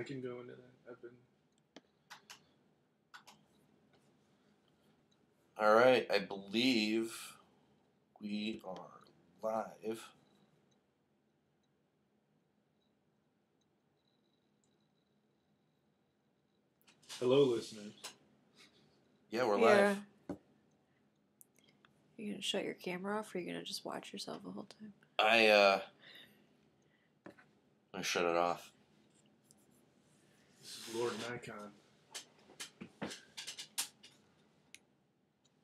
I can go into that. I've been. All right, I believe we are live. Hello, listeners. Yeah, we're live. You gonna shut your camera off, or are you gonna just watch yourself the whole time? I'm gonna shut it off. This is Lord Nikon.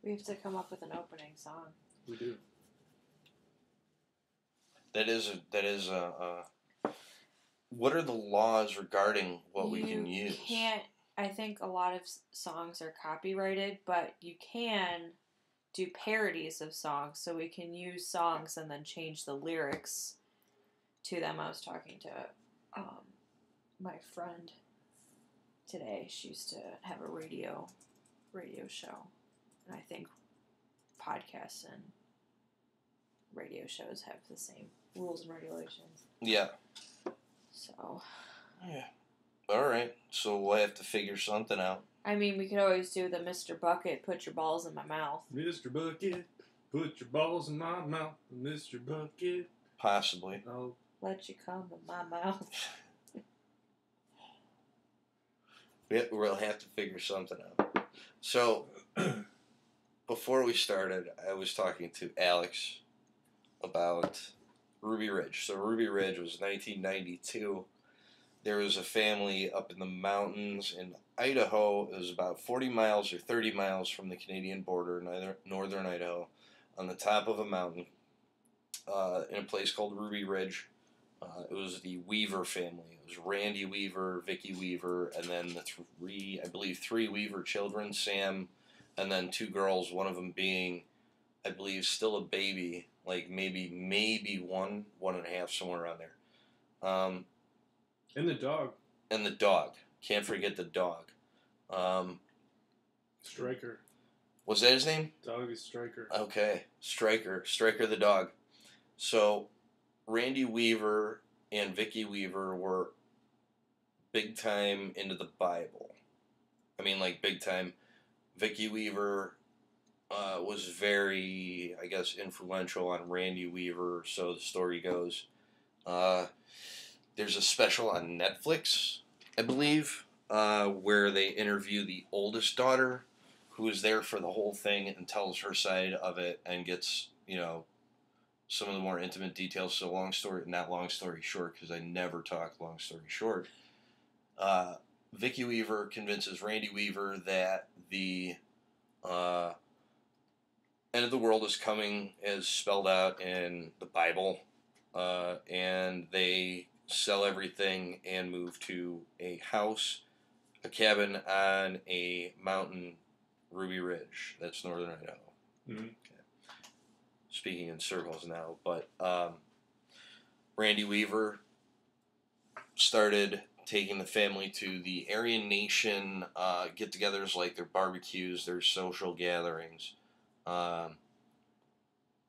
We have to come up with an opening song. We do. That is what are the laws regarding what we can use? You can't. I think a lot of songs are copyrighted, but you can do parodies of songs, so we can use songs and then change the lyrics to them. I was talking to my friend today. She used to have a radio show, and I think podcasts and radio shows have the same rules and regulations. Yeah. So. Yeah. All right. So we'll have to figure something out. I mean, we could always do the Mr. Bucket, put your balls in my mouth. Mr. Bucket, put your balls in my mouth. Mr. Bucket. Possibly. I'll let you come in my mouth. We'll have to figure something out. So, before we started, I was talking to Alex about Ruby Ridge. So Ruby Ridge was 1992. There was a family up in the mountains in Idaho. It was about 40 miles or 30 miles from the Canadian border, northern Idaho, on the top of a mountain in a place called Ruby Ridge. It was the Weaver family. It was Randy Weaver, Vicky Weaver, and then the three Weaver children, Sam, and then two girls, one of them being, I believe, still a baby, like maybe one and a half, somewhere around there. And the dog. And the dog. Can't forget the dog. Striker. Was that his name? Dog is Striker. Okay. Striker the dog. So, Randy Weaver and Vicky Weaver were big time into the Bible. I mean, like, big time. Vicky Weaver was very, I guess, influential on Randy Weaver, so the story goes. There's a special on Netflix, I believe, where they interview the oldest daughter, who is there for the whole thing and tells her side of it and gets, some of the more intimate details. So not long story short, because I never talk long story short. Vicky Weaver convinces Randy Weaver that the end of the world is coming as spelled out in the Bible, and they sell everything and move to a cabin on a mountain, Ruby Ridge. That's northern Idaho. Mm-hmm. Okay. Speaking in circles now, but Randy Weaver started taking the family to the Aryan Nation get-togethers, like their barbecues, their social gatherings,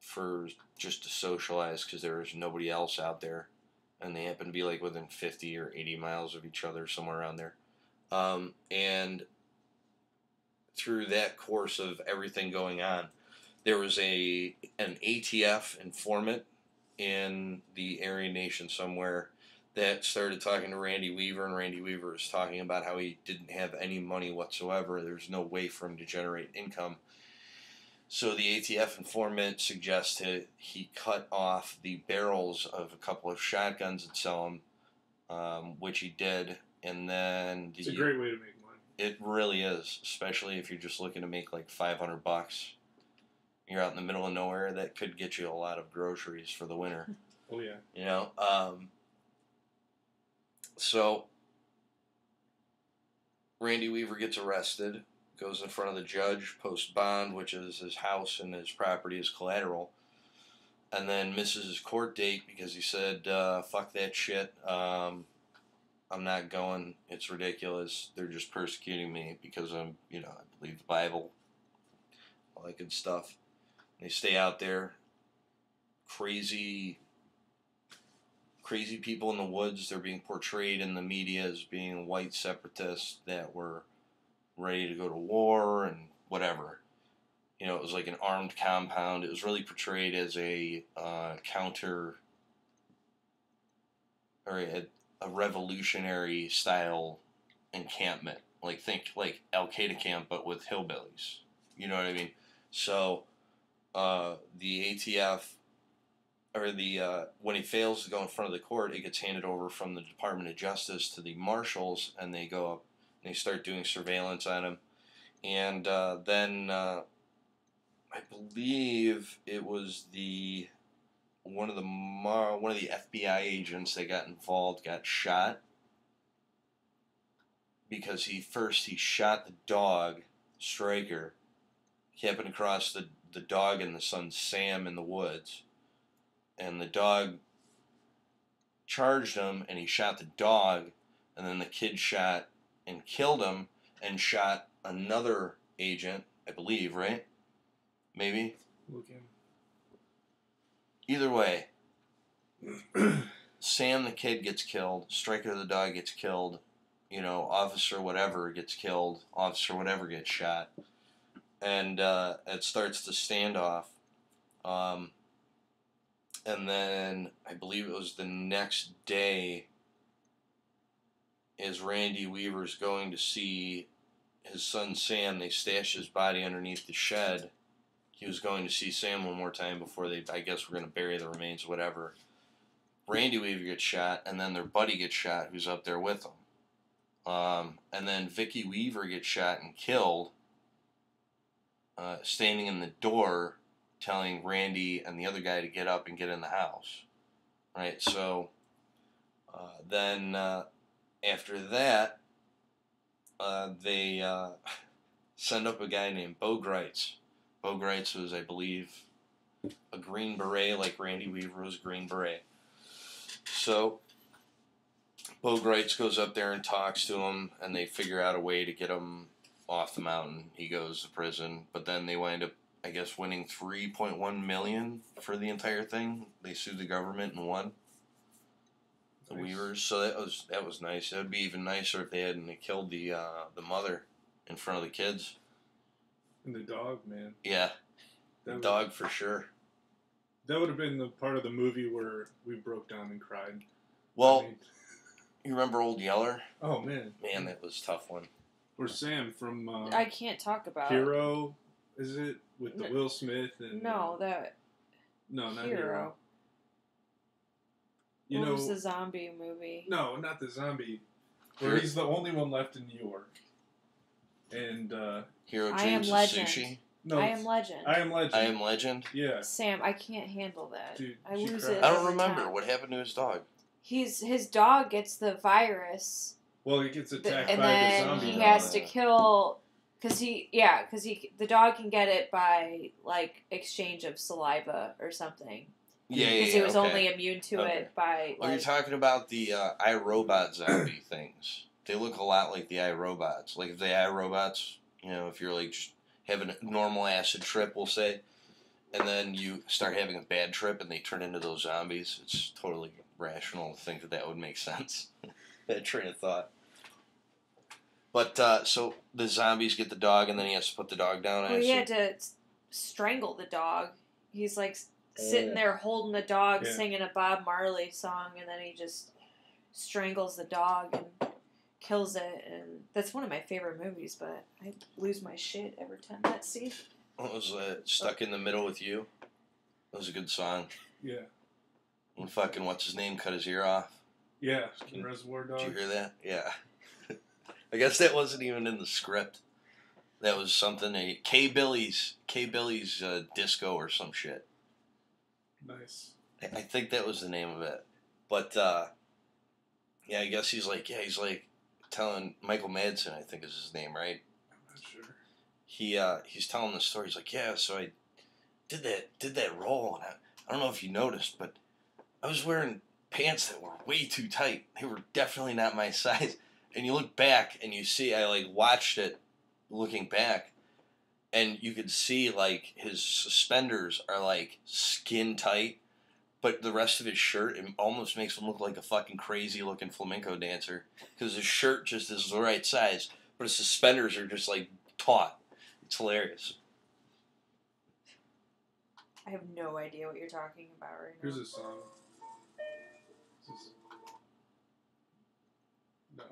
for just to socialize, because there was nobody else out there. And they happen to be like within 50 or 80 miles of each other, somewhere around there. And through that course of everything going on, there was an ATF informant in the Aryan Nation somewhere that started talking to Randy Weaver, and Randy Weaver was talking about how he didn't have any money whatsoever. There's no way for him to generate income. So the ATF informant suggested he cut off the barrels of a couple of shotguns and sell them, which he did. And then it's a great way to make money. It really is, especially if you're just looking to make like $500. You're out in the middle of nowhere. That could get you a lot of groceries for the winter. Oh yeah. So Randy Weaver gets arrested. Goes in front of the judge, post bond, which is his house and his property as collateral, and then misses his court date because he said, fuck that shit, I'm not going, it's ridiculous, they're just persecuting me because I believe the Bible, all that good stuff. And they stay out there, crazy crazy people in the woods. They're being portrayed in the media as being white separatists that were ready to go to war and whatever. You know, it was like an armed compound. It was really portrayed as a counter or a revolutionary style encampment. Like, think like Al Qaeda camp, but with hillbillies. You know what I mean? So the ATF, or when he fails to go in front of the court, it gets handed over from the Department of Justice to the marshals, and they go up and they start doing surveillance on him. And then I believe it was one of the FBI agents that got involved got shot because he shot the dog, Stryker. He happened across the dog and the son Sam in the woods, and the dog charged him, and he shot the dog, and then the kid shot and killed him and shot another agent, I believe, right? Maybe? Looking. Either way, Sam the kid gets killed, Stryker the dog gets killed, you know, officer whatever gets killed, officer whatever gets shot, and it starts the standoff. And then I believe it was the next day, as Randy Weaver's going to see his son Sam, they stashed his body underneath the shed. He was going to see Sam one more time before they, I guess, were going to bury the remains, whatever. Randy Weaver gets shot, and then their buddy gets shot, who's up there with them. And then Vicky Weaver gets shot and killed, standing in the door, telling Randy and the other guy to get up and get in the house. Right, so then after that, they send up a guy named Bo Greitz. Bo Greitz was, I believe, a Green Beret, like Randy Weaver was Green Beret. So Bo Greitz goes up there and talks to him, and they figure out a way to get him off the mountain. He goes to prison, but then they wind up, I guess, winning $3.1 million for the entire thing. They sued the government and won. The Weavers. So that was nice. It would be even nicer if they hadn't killed the mother in front of the kids. And the dog, man. Yeah, the dog for sure. That would have been the part of the movie where we broke down and cried. Well, you remember Old Yeller? Oh, man. Man, that was a tough one. Or Sam from... I can't talk about Hero, is it? With the Will Smith and... No, that... No, not Hero. You what know, was the zombie movie? No, not the zombie. Where he's the only one left in New York. And, Hero I Am Dreams of Legend. Sushi? No, I Am Legend. I Am Legend. I Am Legend? Yeah. Sam, I can't handle that. Dude, I she lose cried. it. I don't every remember. time. What happened to his dog? His dog gets the virus. Well, he gets attacked and by the then zombie. he has to kill, because the dog can get it by like exchange of saliva or something. Yeah, Because he was only immune to it by. Well, you're talking about the iRobot zombie things. They look a lot like the iRobots. Like if the iRobots, you know, if you're like just having a normal acid trip, we'll say, and then you start having a bad trip and they turn into those zombies, it's totally rational to think that would make sense. That train of thought. But, so the zombies get the dog and then he has to put the dog down. Well, he had to strangle the dog. He's like sitting there holding the dog, singing a Bob Marley song, and then he just strangles the dog and kills it. And that's one of my favorite movies, but I lose my shit every time that scene. What was Stuck in the Middle with You? That was a good song. Yeah. When fucking what's his name cut his ear off. Yeah, Reservoir Dogs. Did you hear that? Yeah. I guess that wasn't even in the script. That was something K Billy's disco or some shit. Nice. I think that was the name of it. But yeah, I guess he's like telling Michael Madsen, I think is his name, right? I'm not sure. He's telling the story. He's like, yeah, so I did that role, and I don't know if you noticed, but I was wearing pants that were way too tight. They were definitely not my size. And you look back and you see, I like watched it looking back, and you could see like his suspenders are like skin tight, but the rest of his shirt, it almost makes him look like a fucking crazy looking flamenco dancer. Because his shirt just is the right size, but his suspenders are just like taut. It's hilarious. I have no idea what you're talking about right now. Here's a song. No.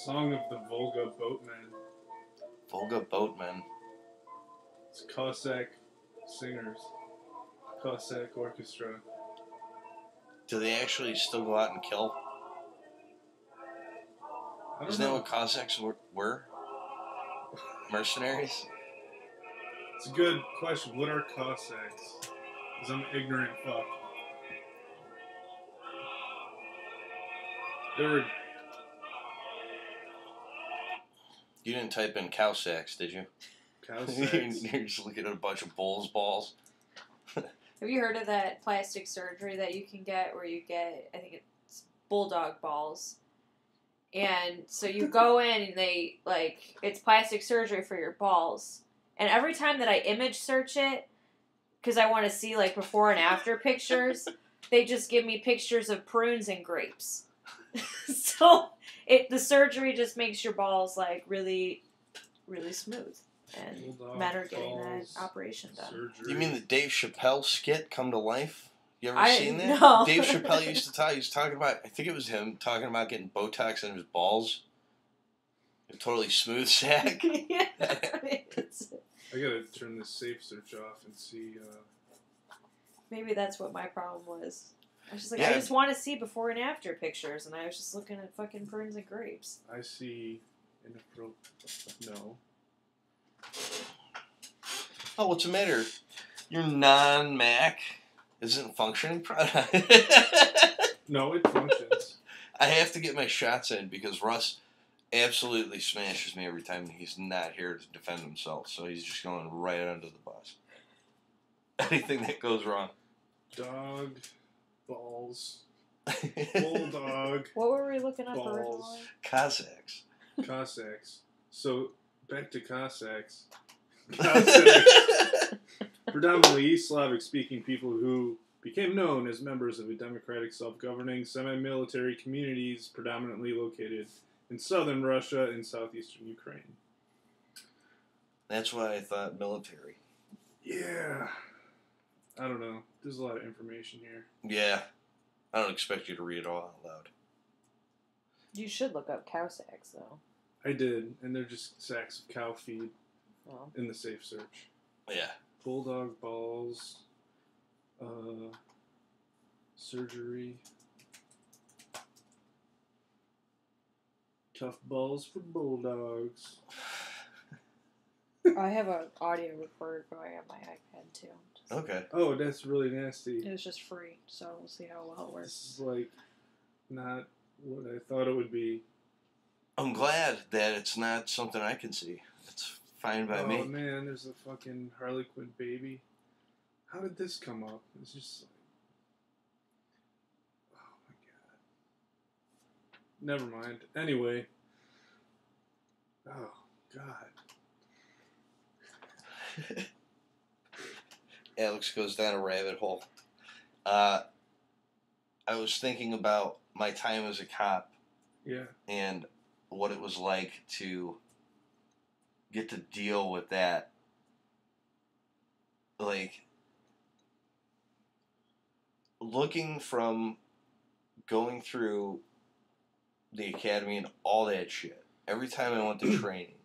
Song of the Volga Boatmen. Volga Boatmen. It's Cossack singers. Cossack orchestra. Do they actually still go out and kill? I don't Isn't that know. what Cossacks were? Mercenaries? It's a good question. What are Cossacks? Because I'm an ignorant fuck. They were... You didn't type in Cossacks, did you? Cossacks. You're just looking at a bunch of bulls' balls. Have you heard of that plastic surgery that you can get where you get, I think it's bulldog balls? And so you go in and they, like, it's plastic surgery for your balls. And every time that I image search it, because I want to see, like, before and after pictures, they just give me pictures of prunes and grapes. So the surgery just makes your balls, like, really, really smooth. And Bulldog men are getting that balls operation done. surgery. You mean the Dave Chappelle skit come to life? You ever I- seen that? no. Dave Chappelle used to talk. He was talking about. I think it was him talking about getting Botox in his balls. A totally smooth sack. Yeah. I gotta turn this safe search off and see. Maybe that's what my problem was. I was just like, Yeah. I just want to see before and after pictures, and I was just looking at fucking prunes and grapes. I see inappropriate. No. Oh, what's the matter? Your non-Mac isn't functioning. No, it functions. I have to get my shots in because Russ absolutely smashes me every time he's not here to defend himself. So he's just going right under the bus. Anything that goes wrong. Dog balls. Bulldog What were we looking up balls. originally? Cossacks. Cossacks. So back to Cossacks. Cossacks. Predominantly East Slavic speaking people who became known as members of a democratic self-governing semi-military communities predominantly located in southern Russia and southeastern Ukraine. That's why I thought military. Yeah. I don't know. There's a lot of information here. Yeah. I don't expect you to read it all out loud. You should look up Cossacks, though. I did, and they're just sacks of cow feed Well, in the safe search. Yeah. Bulldog balls. Surgery. Tough balls for bulldogs. I have an audio recorder going on my iPad, too. Okay. Oh, that's really nasty. It was just free, so we'll see how well it This works. is like not what I thought it would be. I'm glad that it's not something I can see. It's fine by Oh me. man, there's a fucking Harley Quinn baby. How did this come up? It's just like, oh my god. Never mind. Anyway. Oh god. Alex goes down a rabbit hole. I was thinking about my time as a cop Yeah. and what it was like to get to deal with that. Like, looking from going through the academy and all that shit, every time I went to training,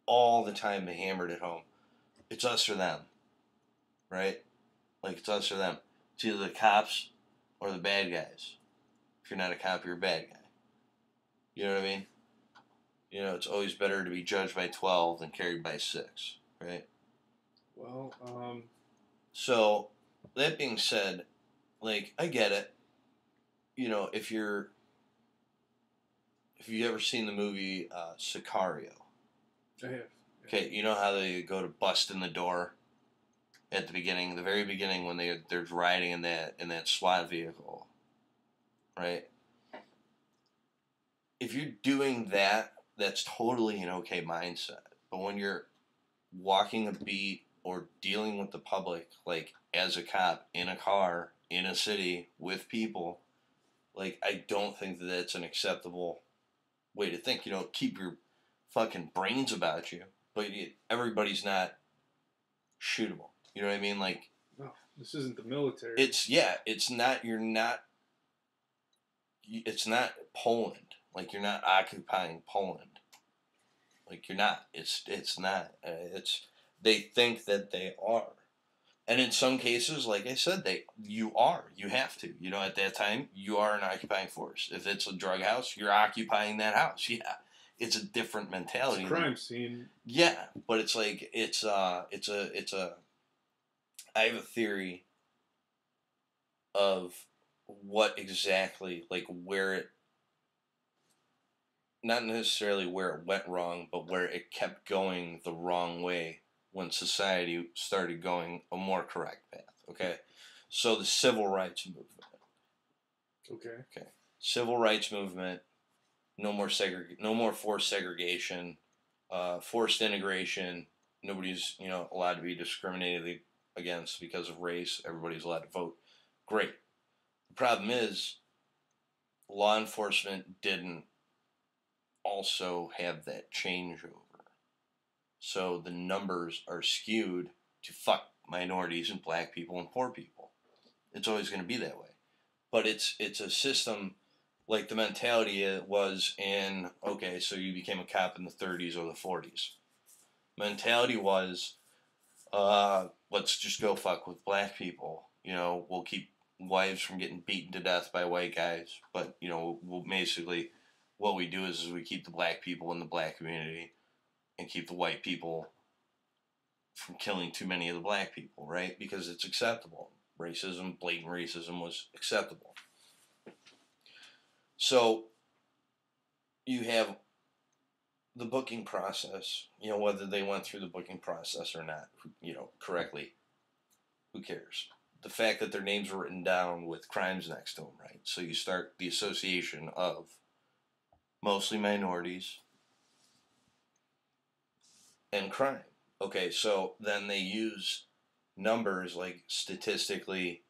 all the time they hammered it home. It's us or them. Right? Like, it's us or them. It's either the cops or the bad guys. If you're not a cop, you're a bad guy. You know what I mean? You know, it's always better to be judged by 12 than carried by 6. Right? Well, So, that being said, like, I get it. You know, if you've ever seen the movie Sicario. I have. Okay, you know how they go to bust in the door at the beginning, the very beginning when they're riding in that SWAT vehicle, right? If you're doing that, that's totally an okay mindset. But when you're walking a beat or dealing with the public, like, as a cop, in a car, in a city, with people, like, I don't think that that's an acceptable way to think. Keep your fucking brains about you, but everybody's not shootable. You know what I mean? Like, no, this isn't the military. It's not Poland. Like, you're not occupying Poland. Like, you're not. It's not. They think that they are. And in some cases, like I said, you are. You have to. At that time, you are an occupying force. If it's a drug house, you're occupying that house. Yeah. It's a different mentality. It's a crime scene. Yeah, but it's like, I have a theory of what exactly, like, where it, not necessarily where it went wrong, but where it kept going the wrong way when society started going a more correct path. Okay, so the civil rights movement. Okay. Civil rights movement. No more forced segregation, forced integration. Nobody's allowed to be discriminated against because of race. Everybody's allowed to vote. Great. The problem is, law enforcement didn't also have that changeover. So the numbers are skewed to fuck minorities and black people and poor people. It's always going to be that way. But it's a system, like the mentality was in, okay, so you became a cop in the 30s or the 40s. Mentality was, let's just go fuck with black people. We'll keep wives from getting beaten to death by white guys. But, we'll basically, what we do is we keep the black people in the black community and keep the white people from killing too many of the black people, right? Because it's acceptable. Racism, blatant racism was acceptable. So you have the booking process, whether they went through the booking process or not, correctly, who cares? The fact that their names were written down with crimes next to them, right? So you start the association of mostly minorities and crime. Okay, so then they use numbers like statistically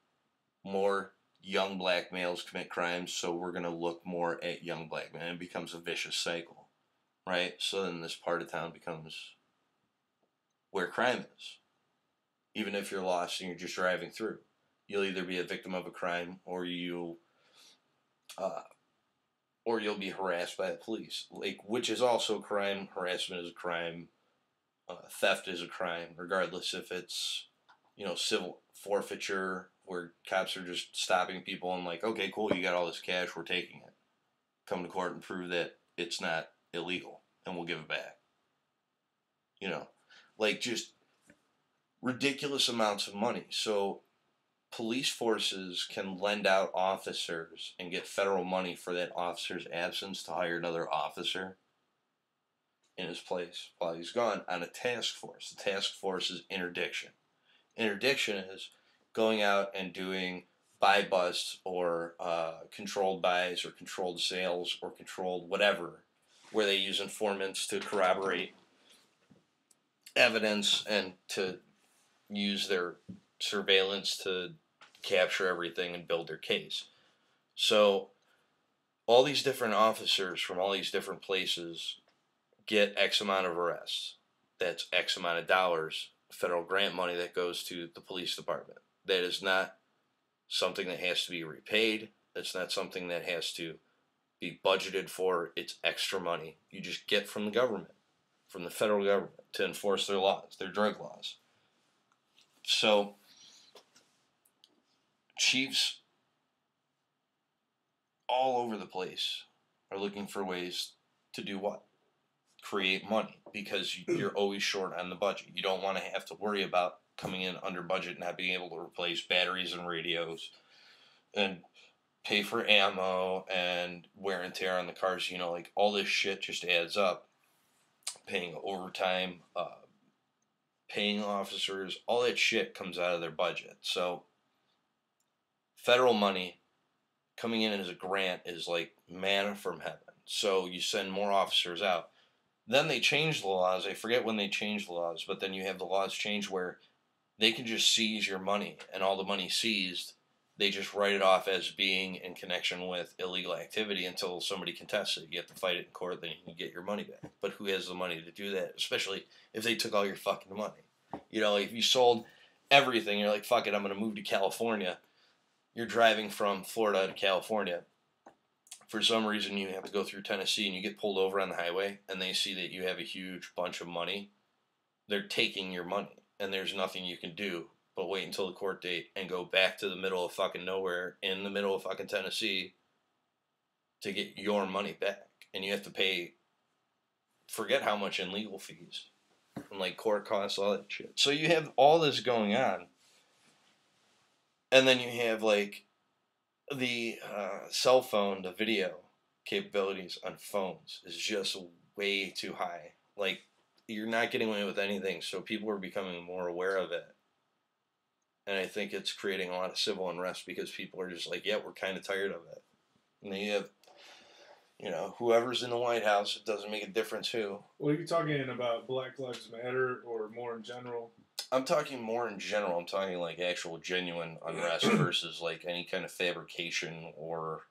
more young black males commit crimes, so we're going to look more at young black men. It becomes a vicious cycle, right? So then this part of town becomes where crime is. Even if you're lost and you're just driving through, you'll either be a victim of a crime or you'll be harassed by the police, like, which is also a crime. Harassment is a crime. Theft is a crime, regardless if it's civil forfeiture, where cops are just stopping people and like, okay, cool, you got all this cash, we're taking it. Come to court and prove that it's not illegal, and we'll give it back. Like, just ridiculous amounts of money. So police forces can lend out officers and get federal money for that officer's absence to hire another officer in his place while he's gone on a task force. The task force is interdiction. Interdiction is going out and doing buy busts or controlled buys or controlled sales or controlled whatever, where they use informants to corroborate evidence and to use their surveillance to capture everything and build their case. So all these different officers from all these different places get X amount of arrests. That's X amount of dollars, federal grant money that goes to the police department. That is not something that has to be repaid. That's not something that has to be budgeted for. It's extra money you just get from the government, from the federal government, to enforce their laws, their drug laws. So chiefs all over the place are looking for ways to do what? Create money, because you're always short on the budget. You don't want to have to worry about coming in under budget and not being able to replace batteries and radios and pay for ammo and wear and tear on the cars. Like, all this shit just adds up. Paying overtime, paying officers, all that shit comes out of their budget. So federal money coming in as a grant is like manna from heaven. So you send more officers out. Then they changed the laws. I forget when they changed the laws, but then you have the laws change where they can just seize your money, and all the money seized, they just write it off as being in connection with illegal activity until somebody contests it. You have to fight it in court, then you can get your money back. But who has the money to do that, especially if they took all your fucking money? You know, if you sold everything, you're like, fuck it, I'm going to move to California. You're driving from Florida to California. For some reason, you have to go through Tennessee, and you get pulled over on the highway, and they see that you have a huge bunch of money. They're taking your money, and there's nothing you can do but wait until the court date and go back to the middle of fucking nowhere in the middle of fucking Tennessee to get your money back. And you have to pay, forget how much in legal fees and like court costs, all that shit. So you have all this going on. And then you have like the cell phone, the video capabilities on phones is just way too high. Like, you're not getting away with anything, so people are becoming more aware of it. And I think it's creating a lot of civil unrest because people are just like, yeah, we're kind of tired of it. And then you have, you know, whoever's in the White House, it doesn't make a difference who. Well, are you talking about Black Lives Matter or more in general? I'm talking more in general. I'm talking like actual genuine unrest versus like any kind of fabrication or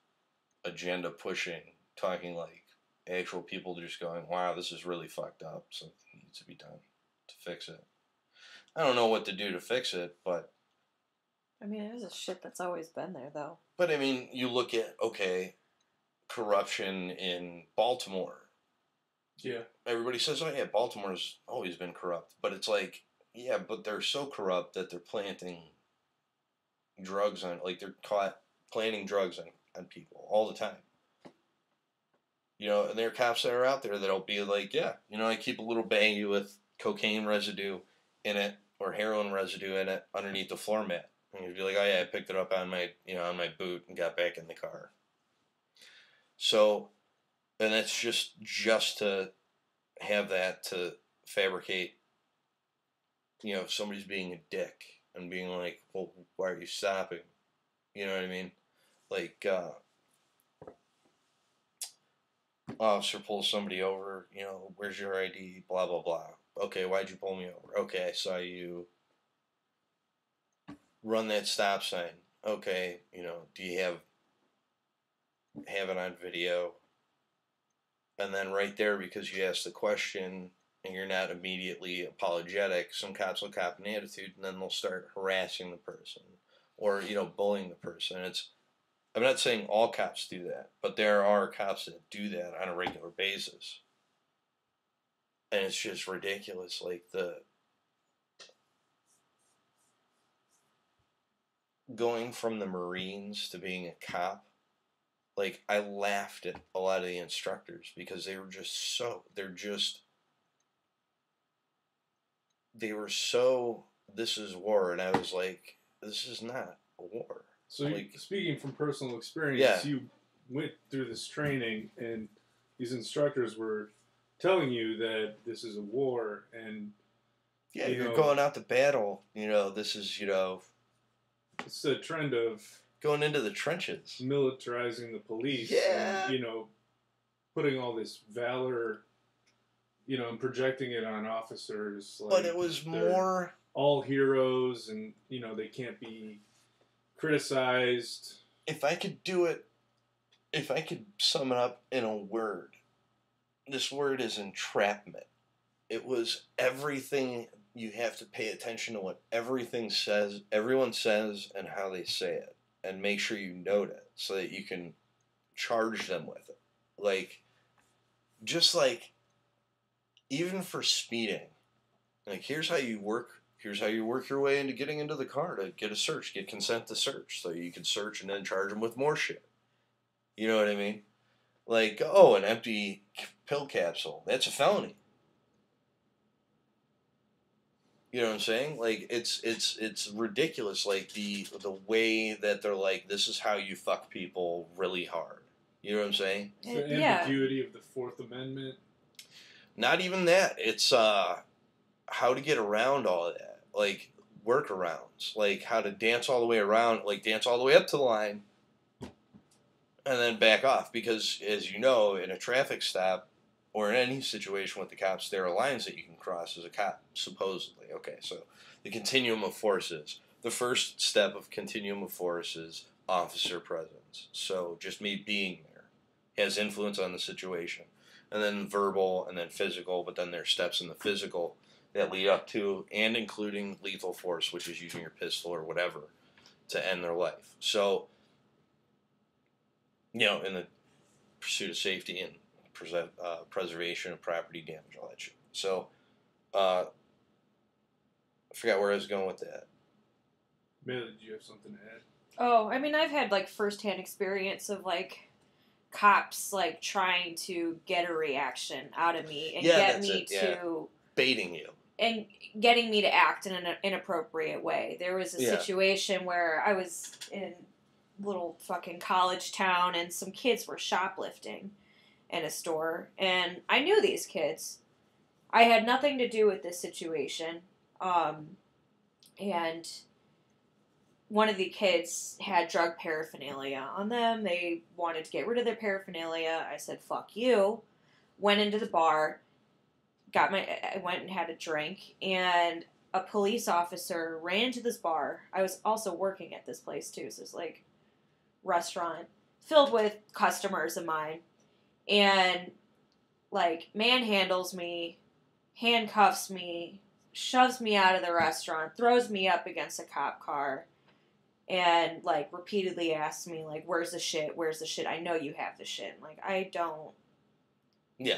agenda pushing. Talking like actual people just going, wow, this is really fucked up. Something needs to be done to fix it. I don't know what to do to fix it, but... I mean, it is a shit that's always been there, though. But, I mean, you look at, okay, corruption in Baltimore. Yeah. Everybody says, oh, yeah, Baltimore's always been corrupt. But it's like, yeah, but they're so corrupt that they're planting drugs on... Like, they're caught planting drugs on people all the time. You know, and there are cops that are out there that'll be like, yeah, you know, I keep a little baggie with cocaine residue in it or heroin residue in it underneath the floor mat. And you'd be like, oh yeah, I picked it up on my, you know, on my boot and got back in the car. So, and that's just to have that to fabricate, you know, if somebody's being a dick and being like, well, why are you stopping? You know what I mean? Like, officer pulls somebody over, you know, where's your ID, blah, blah, blah. Okay, why'd you pull me over? Okay, I saw you run that stop sign. Okay, you know, do you have it on video? And then right there, because you asked the question and you're not immediately apologetic, some cops will cop an attitude and then they'll start harassing the person or, you know, bullying the person. I'm not saying all cops do that, but there are cops that do that on a regular basis. And it's just ridiculous. Like, going from the Marines to being a cop, like, I laughed at a lot of the instructors because they were so, this is war. And I was like, this is not a war. So, like, speaking from personal experience, yeah. You went through this training, and these instructors were telling you that this is a war, and yeah, you're going out to battle. You know, this is, you know, it's a trend of going into the trenches, militarizing the police, yeah, and, you know, putting all this valor, you know, and projecting it on officers. Like, but it was more all heroes, and, you know, they can't be criticized. If I could sum it up in a word, this word is entrapment. It was everything. You have to pay attention to what everyone says and how they say it, and make sure you note it so that you can charge them with it. Like, just like, even for speeding, like, here's how you work your way into getting into the car to get a search, get consent to search, so you can search and then charge them with more shit. You know what I mean? Like, oh, an empty pill capsule, that's a felony. You know what I'm saying? Like, it's ridiculous. Like, the way that they're like, this is how you fuck people really hard. You know what I'm saying? The ambiguity of the Fourth Amendment. Not even that. It's how to get around all of that. Like, workarounds. Like, how to dance all the way around. Like, dance all the way up to the line. And then back off. Because, as you know, in a traffic stop or in any situation with the cops, there are lines that you can cross as a cop, supposedly. Okay, so the continuum of forces. The first step of continuum of force is officer presence. So just me being there has influence on the situation. And then verbal, and then physical, but then there's steps in the physical that lead up to and including lethal force, which is using your pistol or whatever to end their life. So, in the pursuit of safety and preservation of property damage, all that shit. So, I forgot where I was going with that. Bailey, did you have something to add? Oh, I mean, I've had, like, firsthand experience of, like, cops, like, trying to get a reaction out of me and get me to... Baiting you. And getting me to act in an inappropriate way. There was a situation where I was in a little fucking college town and some kids were shoplifting in a store. And I knew these kids. I had nothing to do with this situation. And one of the kids had drug paraphernalia on them. They wanted to get rid of their paraphernalia. I said, fuck you. Went into the bar. I went and had a drink, and a police officer ran to this bar. I was also working at this place, too, so it's like restaurant filled with customers of mine, and, like, manhandles me, handcuffs me, shoves me out of the restaurant, throws me up against a cop car, and, like, repeatedly asks me, like, where's the shit, I know you have the shit. Like, I don't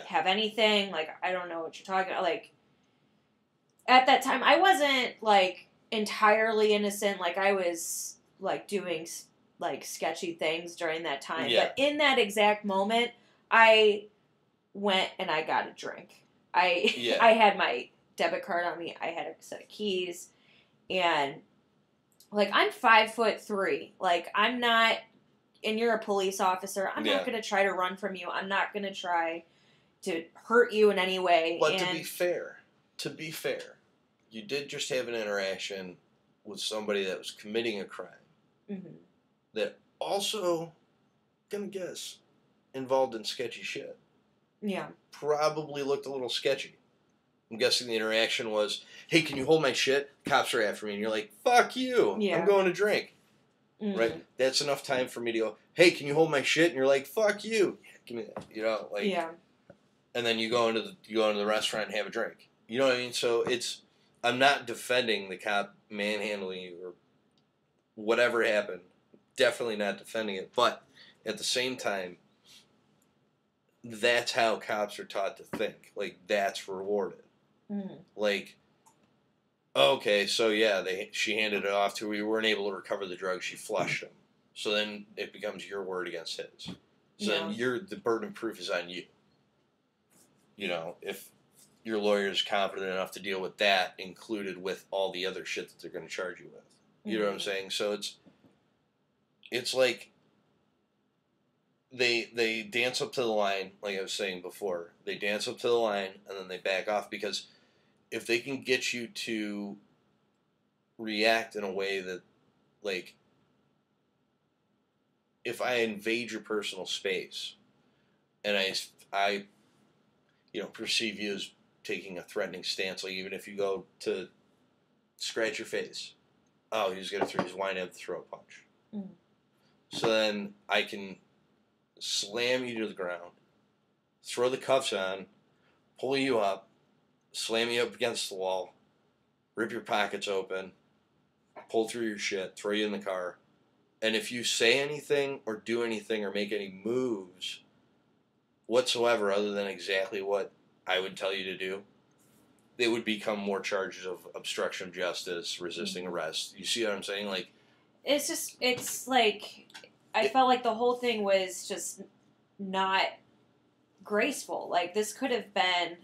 have anything. Like, I don't know what you're talking about. Like, at that time, I wasn't, like, entirely innocent. Like, I was, like, doing, like, sketchy things during that time. Yeah. But in that exact moment, I went and I got a drink. I had my debit card on me. I had a set of keys. And, like, I'm 5'3". Like, I'm not... And you're a police officer. I'm not going to try to run from you. I'm not going to try to hurt you in any way. But to be fair, you did just have an interaction with somebody that was committing a crime that also, gonna guess, involved in sketchy shit. Yeah. Probably looked a little sketchy. I'm guessing the interaction was, hey, can you hold my shit? Cops are after me. And you're like, fuck you. Yeah. I'm going to drink. Mm-hmm. Right? That's enough time for me to go, hey, can you hold my shit? And you're like, fuck you. Give me that. Yeah. And then you go into the restaurant and have a drink. You know what I mean? So I'm not defending the cop manhandling you or whatever happened. Definitely not defending it. But at the same time, that's how cops are taught to think. Like, that's rewarded. Mm-hmm. Like, okay, so yeah, she handed it off to her. We weren't able to recover the drugs. She flushed them. So then it becomes your word against his. So then the burden of proof is on you. If your lawyer is competent enough to deal with that, included with all the other shit that they're going to charge you with. You know what I'm saying? So it's like they dance up to the line, like I was saying before. They dance up to the line and then they back off, because if they can get you to react in a way that, like, if I invade your personal space and I perceive you as taking a threatening stance, like even if you go to scratch your face, oh, he's going to throw his wine at the throat punch. Mm. So then I can slam you to the ground, throw the cuffs on, pull you up, slam you up against the wall, rip your pockets open, pull through your shit, throw you in the car. And if you say anything or do anything or make any moves whatsoever other than exactly what I would tell you to do, they would become more charges of obstruction of justice, resisting arrest. You see what I'm saying? Like, it's like, I felt like the whole thing was just not graceful. Like, this could have been,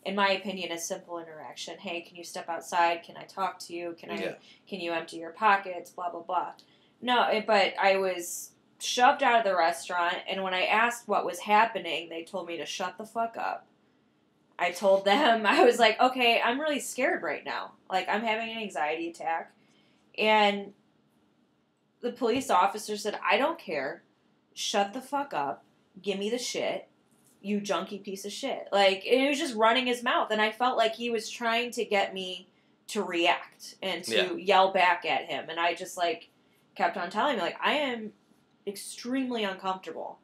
in my opinion, a simple interaction. Hey, can you step outside? Can I talk to you? Can you empty your pockets? Blah, blah, blah. No, but I was shoved out of the restaurant, and when I asked what was happening, they told me to shut the fuck up. I told them, I was like, okay, I'm really scared right now. Like, I'm having an anxiety attack. And the police officer said, I don't care. Shut the fuck up. Give me the shit. you junkie piece of shit. Like, and he was just running his mouth, and I felt like he was trying to get me to react and to yell back at him, and I just, like, kept on telling me, like, I am extremely uncomfortable.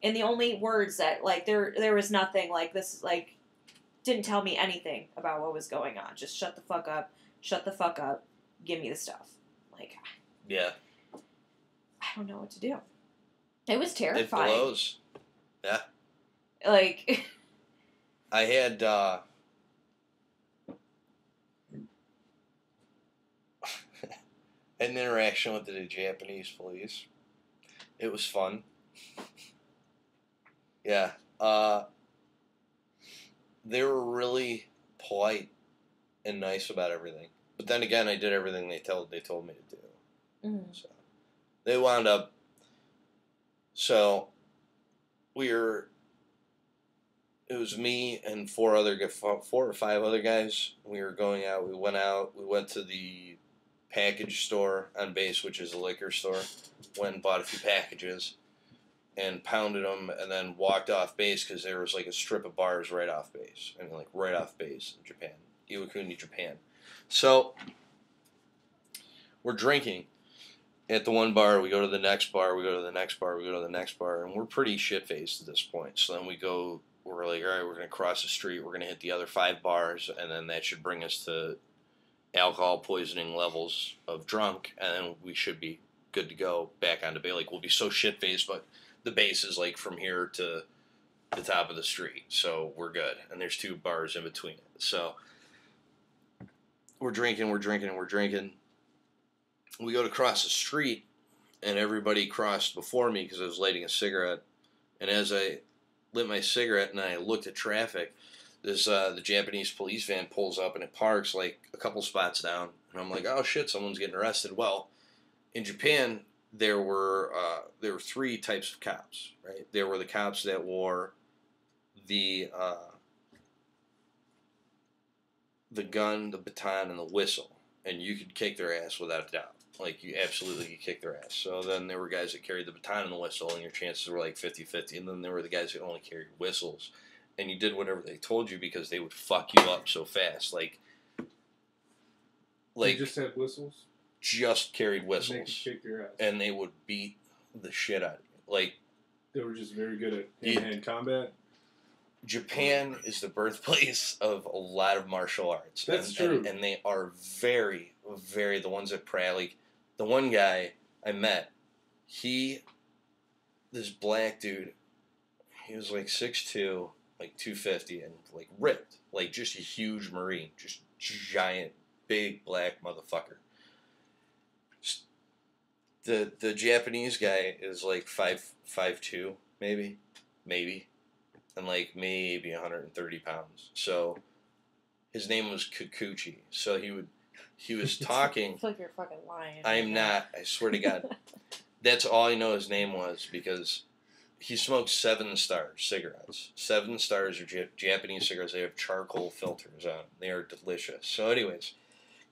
And the only words that, like, there was nothing, like, this, like, didn't tell me anything about what was going on. Just shut the fuck up, give me the stuff. Like, yeah. I don't know what to do. It was terrifying. It blows. Yeah. Like, I had, an interaction with the Japanese police. It was fun. Yeah. They were really polite and nice about everything. But then again, I did everything they told me to do. mm. So they wound up. So it was me and four or five other guys. We were going out. We went out. We went to the package store on base, which is a liquor store. Went and bought a few packages and pounded them, and then walked off base because there was like a strip of bars right off base. I mean, like right off base in Japan. Iwakuni, Japan. So we're drinking at the one bar. We go to the next bar. We go to the next bar. We go to the next bar. And we're pretty shit-faced at this point. So then we're like, all right, we're going to cross the street. We're going to hit the other 5 bars. And then that should bring us to alcohol poisoning levels of drunk. And then we should be good to go back onto Bay. Like, we'll be so shit-faced, but the base is like from here to the top of the street. So we're good. And there's 2 bars in between it. So we're drinking. We go to cross the street, and everybody crossed before me because I was lighting a cigarette. And as I lit my cigarette and I looked at traffic, the Japanese police van pulls up and it parks like a couple spots down. And I'm like, oh shit, someone's getting arrested. Well, in Japan, there were 3 types of cops, right? There were the cops that wore the gun, the baton, and the whistle. And you could kick their ass without a doubt. Like, you absolutely could kick their ass. So then there were guys that carried the baton and the whistle, and your chances were like 50-50. And then there were the guys that only carried whistles. And you did whatever they told you because they would fuck you up so fast. Like they just had whistles? Just carried whistles. And they could kick your ass. And they would beat the shit out of you. Like, they were just very good at hand-to-hand combat? Japan is the birthplace of a lot of martial arts. That's true. And they are very, very, the ones that like, the one guy I met, this black dude, he was like 6'2", like 250, and like ripped, like just a huge Marine, just giant, big black motherfucker. The Japanese guy is like 5'2", maybe. And like maybe 130 pounds. So his name was Kikuchi. So he was talking. I feel like you're fucking lying. I'm not. I swear to God. That's all I know his name was because he smoked 7 Stars cigarettes. 7 Stars are Japanese cigarettes. They have charcoal filters on. They are delicious. So anyways,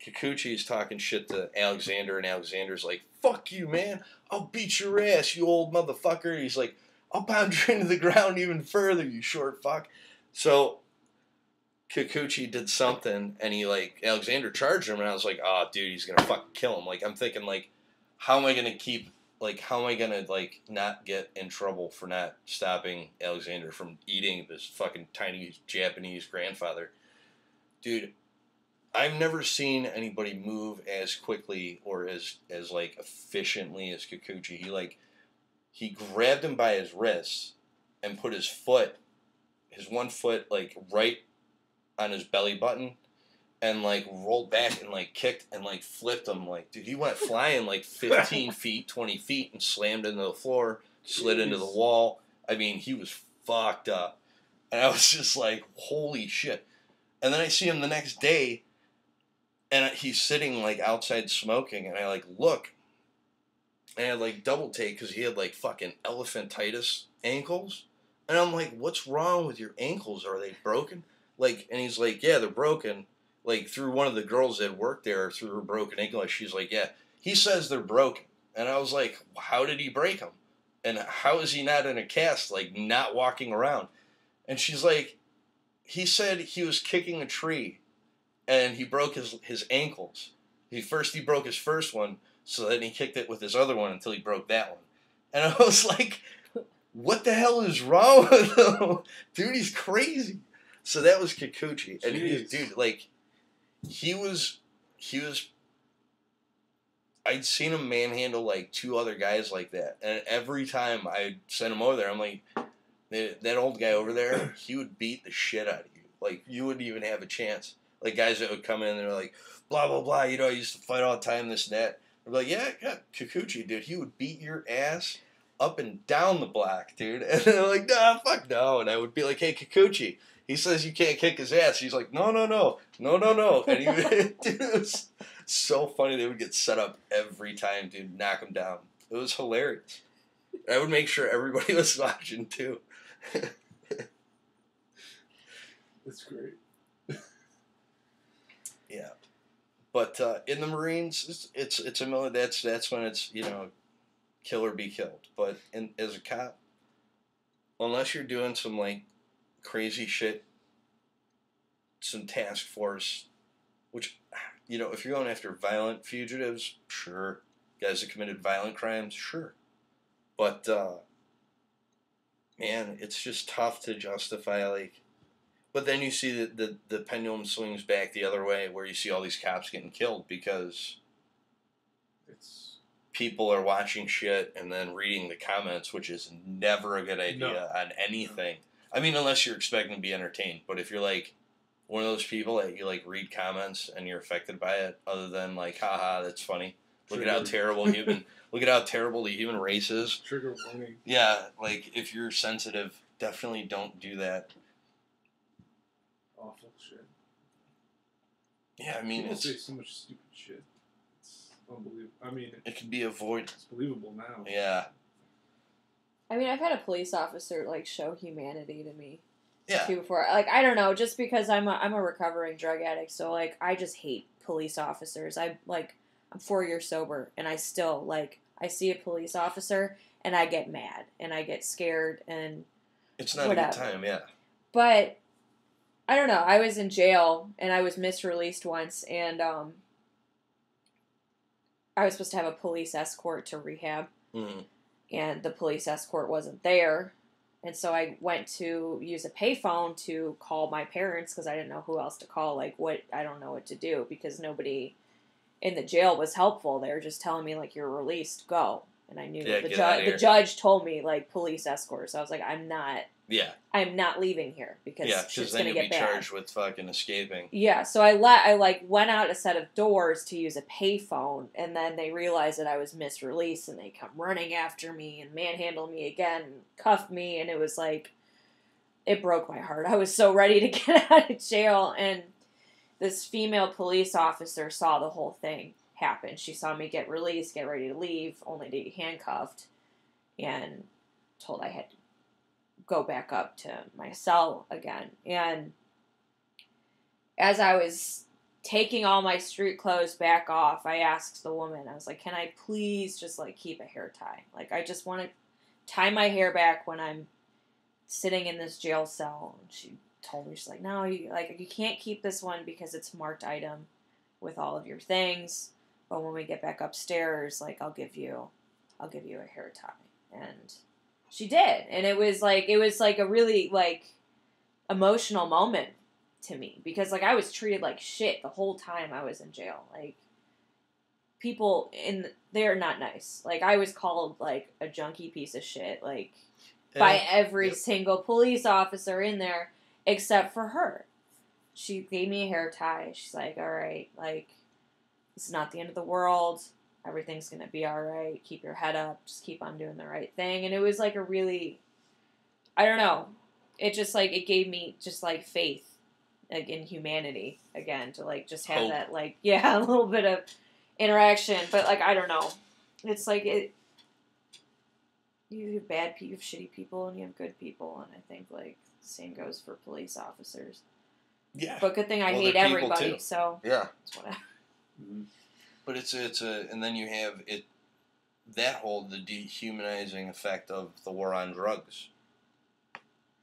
Kikuchi's talking shit to Alexander, and Alexander's like, fuck you, man. I'll beat your ass, you old motherfucker. He's like, I'll pound you into the ground even further, you short fuck. So Kikuchi did something, and Alexander charged him, and I was like, oh, dude, he's gonna fucking kill him. Like, I'm thinking, like, how am I gonna, not get in trouble for not stopping Alexander from eating this fucking tiny Japanese grandfather? Dude, I've never seen anybody move as quickly or as efficiently as Kikuchi. He grabbed him by his wrists and put his one foot, right on his belly button and, rolled back and, kicked and, flipped him. Dude, he went flying, 15 feet, 20 feet and slammed into the floor, slid into the wall. I mean, he was fucked up. And I was just like, holy shit. And then I see him the next day and he's sitting, outside smoking, and I, look. And I had double take because he had fucking elephantitis ankles. And I'm like, what's wrong with your ankles? Are they broken? And he's like, yeah, they're broken. Through one of the girls that worked there, through her broken ankle, she's like, yeah. He says they're broken. And I was like, how did he break them? And how is he not in a cast, not walking around? And she's like, he said he was kicking a tree, and he broke his ankles. He broke his first one, so then he kicked it with his other one until he broke that one. And I was like, what the hell is wrong with him? Dude, he's crazy. So that was Kikuchi. And he was, I'd seen him manhandle like 2 other guys like that. And every time I sent him over there, I'm like, that old guy over there, he would beat the shit out of you. Like, you wouldn't even have a chance. Like, guys that would come in and they're like, blah, blah, blah, I used to fight all the time, this and that. I'm like, yeah, Kikuchi, dude, he would beat your ass up and down the block, dude. And they're like, nah, fuck no. And I would be like, hey, Kikuchi, he says you can't kick his ass. He's like, no. And he would, dude, it was so funny. They would get set up every time, dude, knock him down. It was hilarious. I would make sure everybody was watching, too. That's great. Yeah. But in the Marines, it's a military. That's when it's, kill or be killed. But as a cop, unless you're doing some like crazy shit, some task force, which if you're going after violent fugitives, sure, guys that committed violent crimes, sure, but man, it's just tough to justify like. But then you see that the pendulum swings back the other way, where you see all these cops getting killed because people are watching shit and then reading the comments, which is never a good idea on anything. No. I mean, unless you're expecting to be entertained. But if you're like one of those people that you like read comments and you're affected by it, other than like, haha, that's funny. Look at how terrible the human race is. Trigger warning. Yeah, like if you're sensitive, definitely don't do that. Awful shit. Yeah, I mean, people say so much stupid shit. It's unbelievable. I mean, it can be avoided. It's believable now. Yeah. I mean, I've had a police officer like show humanity to me. Yeah. Too before, like I don't know, just because I'm a recovering drug addict, so like I just hate police officers. I'm 4 years sober, and I still I see a police officer and I get mad and I get scared and it's not whatever. A good time, yeah. But I don't know. I was in jail and I was misreleased once, and I was supposed to have a police escort to rehab, and the police escort wasn't there, and so I went to use a payphone to call my parents because I didn't know who else to call. I don't know what to do because nobody in the jail was helpful. They were just telling me you're released, go, and I knew the judge told me police escort. So I was like, I'm not leaving here because shit's then gonna you'll get be bad. charged with fucking escaping. Yeah, so I went out a set of doors to use a payphone, and then they realized that I was misreleased, and they come running after me and manhandle me again, and cuff me, and it was it broke my heart. I was so ready to get out of jail, and this female police officer saw the whole thing happen. She saw me get released, get ready to leave, only to be handcuffed, and told I had to go back up to my cell again. And as I was taking all my street clothes back off, I asked the woman, I was like, can I please just keep a hair tie? I just want to tie my hair back when I'm sitting in this jail cell. And she told me, she's like, no, you can't keep this one because it's marked item with all of your things. But when we get back upstairs, I'll give you a hair tie. And she did, and it was a really emotional moment to me because I was treated like shit the whole time I was in jail. People they're not nice. I was called a junkie piece of shit by every single police officer in there except for her. She gave me a hair tie. She's like, all right, it's not the end of the world. Everything's going to be all right. Keep your head up. Just keep on doing the right thing. And it was a really, I don't know. It just it gave me just faith in humanity again to just have hope. That a little bit of interaction. But I don't know. It's you have bad people, you have shitty people, and you have good people. And I think the same goes for police officers. Yeah. But good thing I hate everybody. So yeah. It's whatever. Mm-hmm. But and then you have the dehumanizing effect of the war on drugs.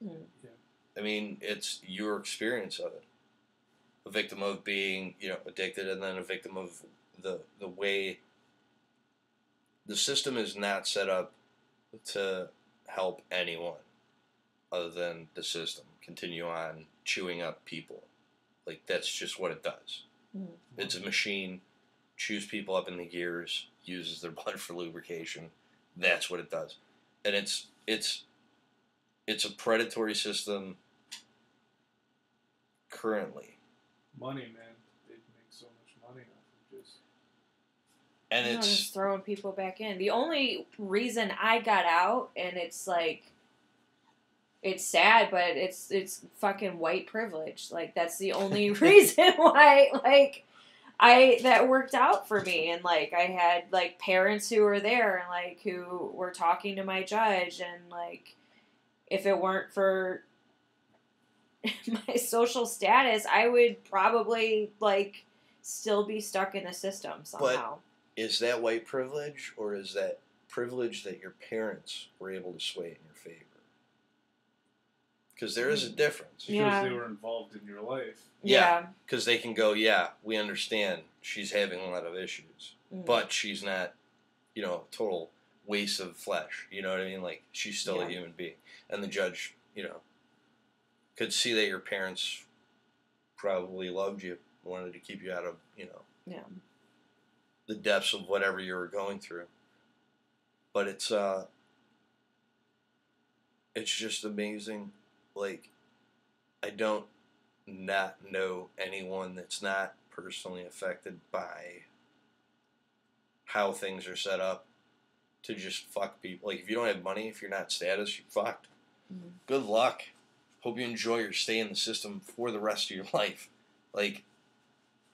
Mm. Yeah. I mean, it's your experience of it. A victim of being, addicted, and then a victim of the way the system is not set up to help anyone other than the system continue on chewing up people. Like, that's just what it does. Mm-hmm. It's a machine, chews people up in the gears, uses their blood for lubrication. That's what it does. And it's a predatory system currently. Money, man. They make so much money off of just... And it's just throwing people back in. The only reason I got out, and it's like, it's sad, but it's fucking white privilege. Like, that's the only reason why, like, that worked out for me. And, like, I had, like, parents who were there and, like, who were talking to my judge. And, like, if it weren't for my social status, I would probably, like, still be stuck in the system somehow. But is that white privilege, or is that privilege that your parents were able to sway in your favor? Because there is a difference. Because they were involved in your life. Yeah. Because they can go, yeah, we understand she's having a lot of issues, but she's not, total waste of flesh. You know what I mean? Like, she's still a human being. And the judge, could see that your parents probably loved you, wanted to keep you out of, the depths of whatever you were going through. But it's just amazing. Like, I don't not know anyone that's not personally affected by how things are set up to just fuck people. Like, if you don't have money, if you're not status, you're fucked. Mm-hmm. Good luck. Hope you enjoy your stay in the system for the rest of your life. Like,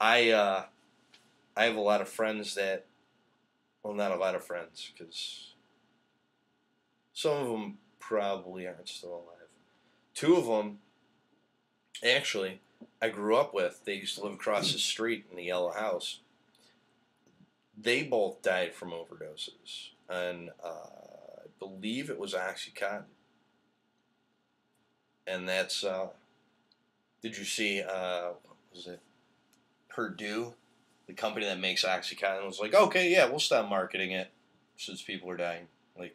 I have a lot of friends that, well, not a lot of friends, because some of them probably aren't still alive. Two of them, actually, I grew up with. They used to live across the street in the yellow house. They both died from overdoses, and I believe it was OxyContin. And that's, did you see, what was it, Purdue, the company that makes OxyContin, was like, okay, yeah, we'll stop marketing it since people are dying. Like,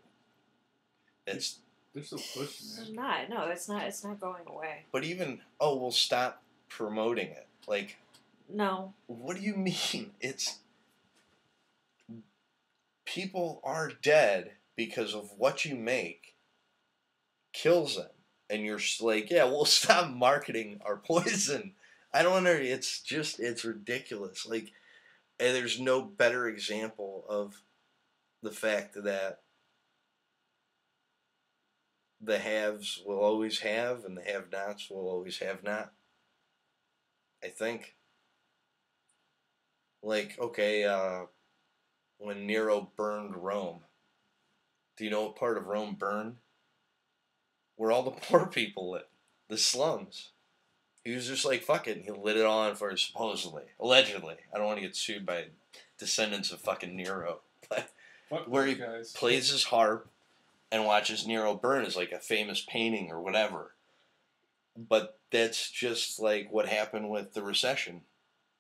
it's... They're still pushing it. It's not. No, it's not going away. But even, we'll stop promoting it. Like... No. What do you mean? It's... People are dead because of what you make kills them. And you're like, yeah, we'll stop marketing our poison. I don't know. It's ridiculous. Like, and there's no better example of the fact that the haves will always have and the have-nots will always have not. I think. Like, okay, when Nero burned Rome, do you know what part of Rome burned? Where all the poor people live. The slums. He was just like, fuck it. And he lit it on for, supposedly, allegedly. I don't want to get sued by descendants of fucking Nero. But where he plays his harp and watches Nero burn is like a famous painting or whatever. But that's just like what happened with the recession.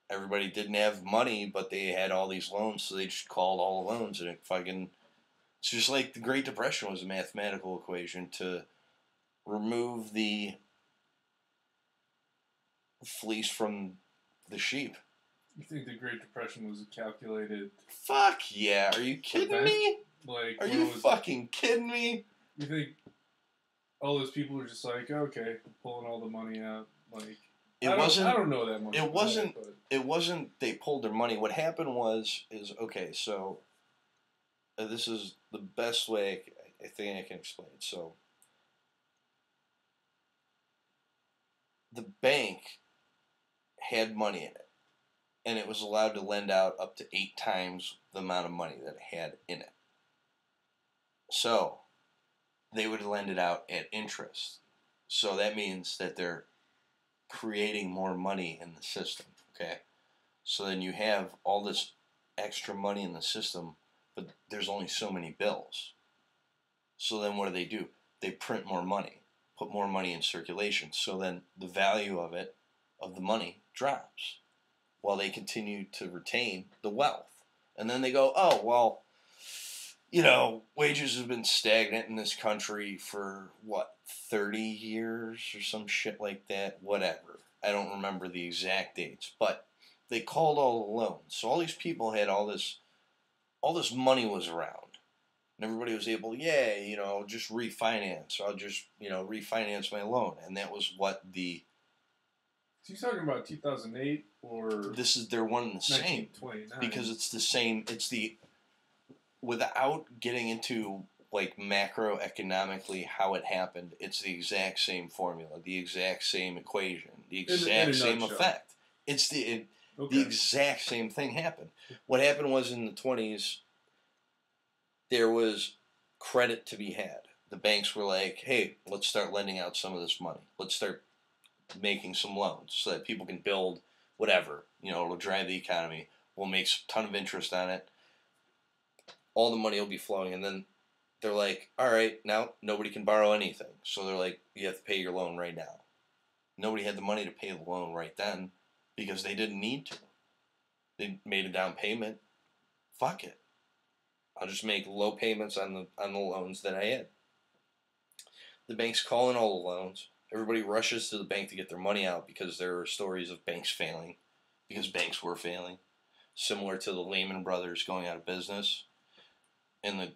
Everybody didn't have money, but they had all these loans, so they just called all the loans, and it's just like the Great Depression was a mathematical equation to remove the fleece from the sheep. You think the Great Depression was calculated? Fuck yeah! Are you kidding me? Like, are you fucking kidding me? You think all those people were just like, okay, pulling all the money out, like... I don't know that much. It wasn't they pulled their money. What happened is okay, so this is the best way I think I can explain it. So the bank had money in it, and it was allowed to lend out up to 8 times the amount of money that it had in it. So they would lend it out at interest. So that means that they're creating more money in the system, okay? So then you have all this extra money in the system, but there's only so many bills. So then what do? They print more money, put more money in circulation. So then the value of it, of the money, drops while they continue to retain the wealth. And then they go, oh, well, you know, wages have been stagnant in this country for, 30 years or some shit like that? Whatever. I don't remember the exact dates. But they called all the loans. So all these people had all this money was around. And everybody was able, just refinance. I'll just, refinance my loan. And that was what the... So you're talking about 2008 or... They're one and the same. 1929. Because it's the same, without getting into, like, macroeconomically how it happened, it's the exact same formula, the exact same equation, the exact same effect. It's the exact same thing happened. What happened was in the 20s, there was credit to be had. The banks were like, hey, let's start lending out some of this money. Let's start making some loans so that people can build whatever. It'll drive the economy. We'll make a ton of interest on it. All the money will be flowing. And then they're like, all right, now nobody can borrow anything. So they're like, you have to pay your loan right now. Nobody had the money to pay the loan right then because they didn't need to. They made a down payment. Fuck it. I'll just make low payments on the loans that I had. The banks call in all the loans. Everybody rushes to the bank to get their money out because there are stories of banks failing, because banks were failing, similar to the Lehman Brothers going out of business in the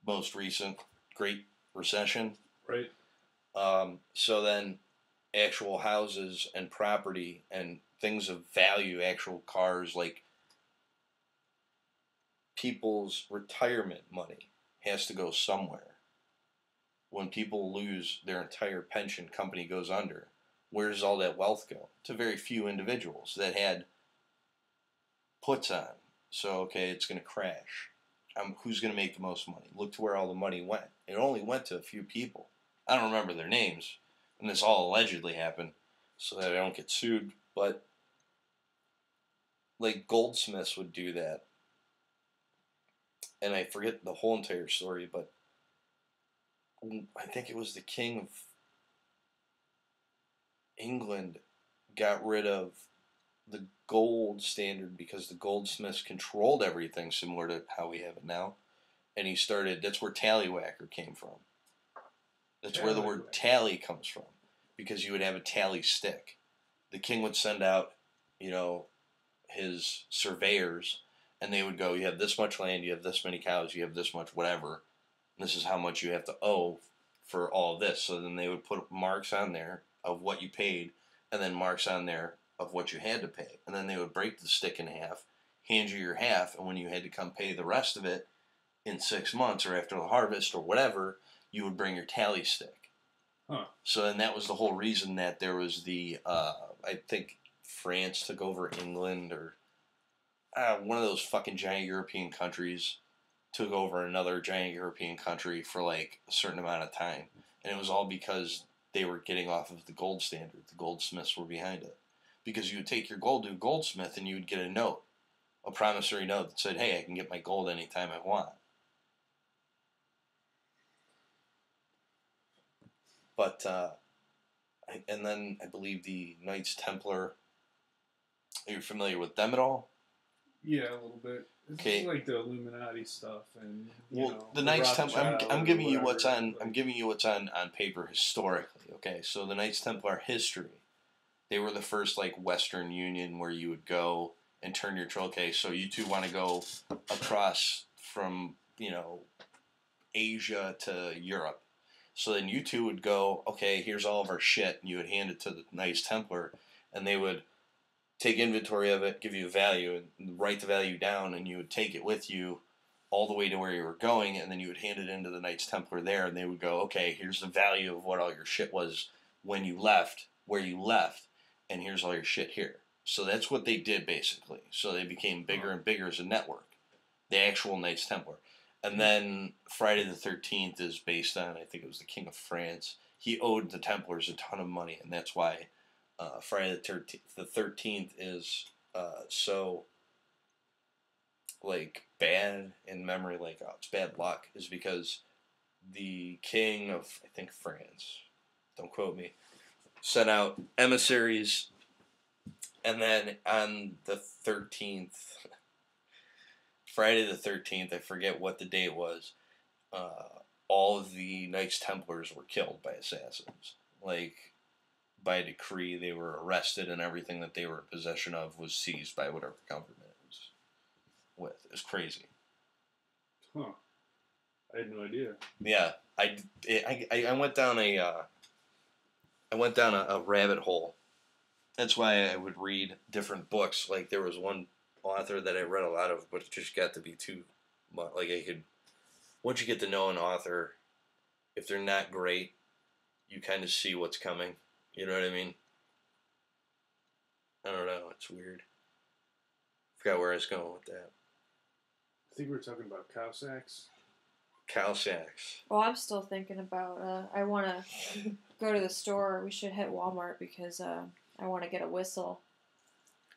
most recent Great Recession. Right. So then actual houses and property and things of value, actual cars, like people's retirement money has to go somewhere. When people lose their entire pension, company goes under, where does all that wealth go? To very few individuals that had puts on. So, okay, it's going to crash. Who's going to make the most money? Look to where all the money went. It only went to a few people. I don't remember their names, and this all allegedly happened, so that I don't get sued, but like goldsmiths would do that. And I forget the whole entire story, but I think it was the King of England got rid of the gold standard because the goldsmiths controlled everything similar to how we have it now. And he started, that's where tallywhacker came from. That's where the word tally comes from. Because you would have a tally stick. The king would send out, his surveyors, and they would go, you have this much land, you have this many cows, you have this much whatever. This is how much you have to owe for all this. So then they would put marks on there of what you paid, and then marks on there of what you had to pay. And then they would break the stick in half, hand you your half, and when you had to come pay the rest of it in 6 months or after the harvest or whatever, you would bring your tally stick. Huh. So then that was the whole reason that there was the, I think France took over England, or one of those fucking giant European countries took over another giant European country for like a certain amount of time. And it was all because they were getting off of the gold standard. The goldsmiths were behind it. Because you would take your gold to a goldsmith and you would get a note, a promissory note that said, hey, I can get my gold anytime I want. But, and then I believe the Knights Templar, are you familiar with them at all? Yeah, a little bit. It's like the Illuminati stuff, and the Knights Templar. I'm giving you what's on. I'm giving you what's on paper historically. Okay, so the Knights Templar history, they were the first like Western Union where you would go and turn your okay. So you two want to go across from Asia to Europe. So then you two would go, okay, here's all of our shit, and you would hand it to the Knights Templar, and they would take inventory of it, give you a value, and write the value down, and you would take it with you all the way to where you were going, and then you would hand it into the Knights Templar there, and they would go, okay, here's the value of what all your shit was when you left, where you left, and here's all your shit here. So that's what they did, basically. So they became bigger and bigger as a network, the actual Knights Templar. And then Friday the 13th is based on, I think it was the King of France. He owed the Templars a ton of money, and that's why Friday the 13th is so like bad in memory, like it's bad luck, is because the King of, I think, France, don't quote me, sent out emissaries, and then on the 13th, Friday the 13th, I forget what the date was, all of the Knights Templars were killed by assassins. Like, by decree, they were arrested and everything that they were in possession of was seized by whatever government it was with. It was crazy. Huh. I had no idea. Yeah. I went down a rabbit hole. That's why I would read different books. Like, there was one author that I read a lot of, but it just got to be too much. Like, once you get to know an author, if they're not great, you kind of see what's coming. You know what I mean? I don't know. It's weird. Forgot where I was going with that. I think we were talking about Cossacks. Cossacks. Well, I'm still thinking about, I want to go to the store. We should hit Walmart because I want to get a whistle.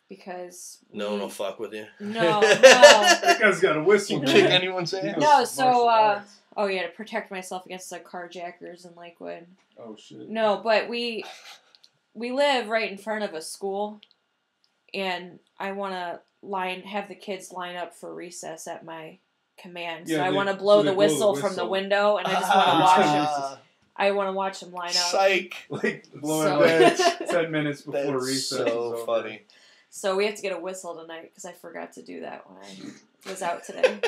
Because no one will fuck with you. No. That guy's got a whistle. Kick anyone's ass. No, so oh yeah, to protect myself against the carjackers in Lakewood. Oh shit. No, but we live right in front of a school, and I want to have the kids line up for recess at my command. So I want to blow the whistle from the window, and I just want to watch them. I want to watch them line up. Psych. Like blowing beds 10 minutes before recess. So funny. So we have to get a whistle tonight because I forgot to do that when I was out today.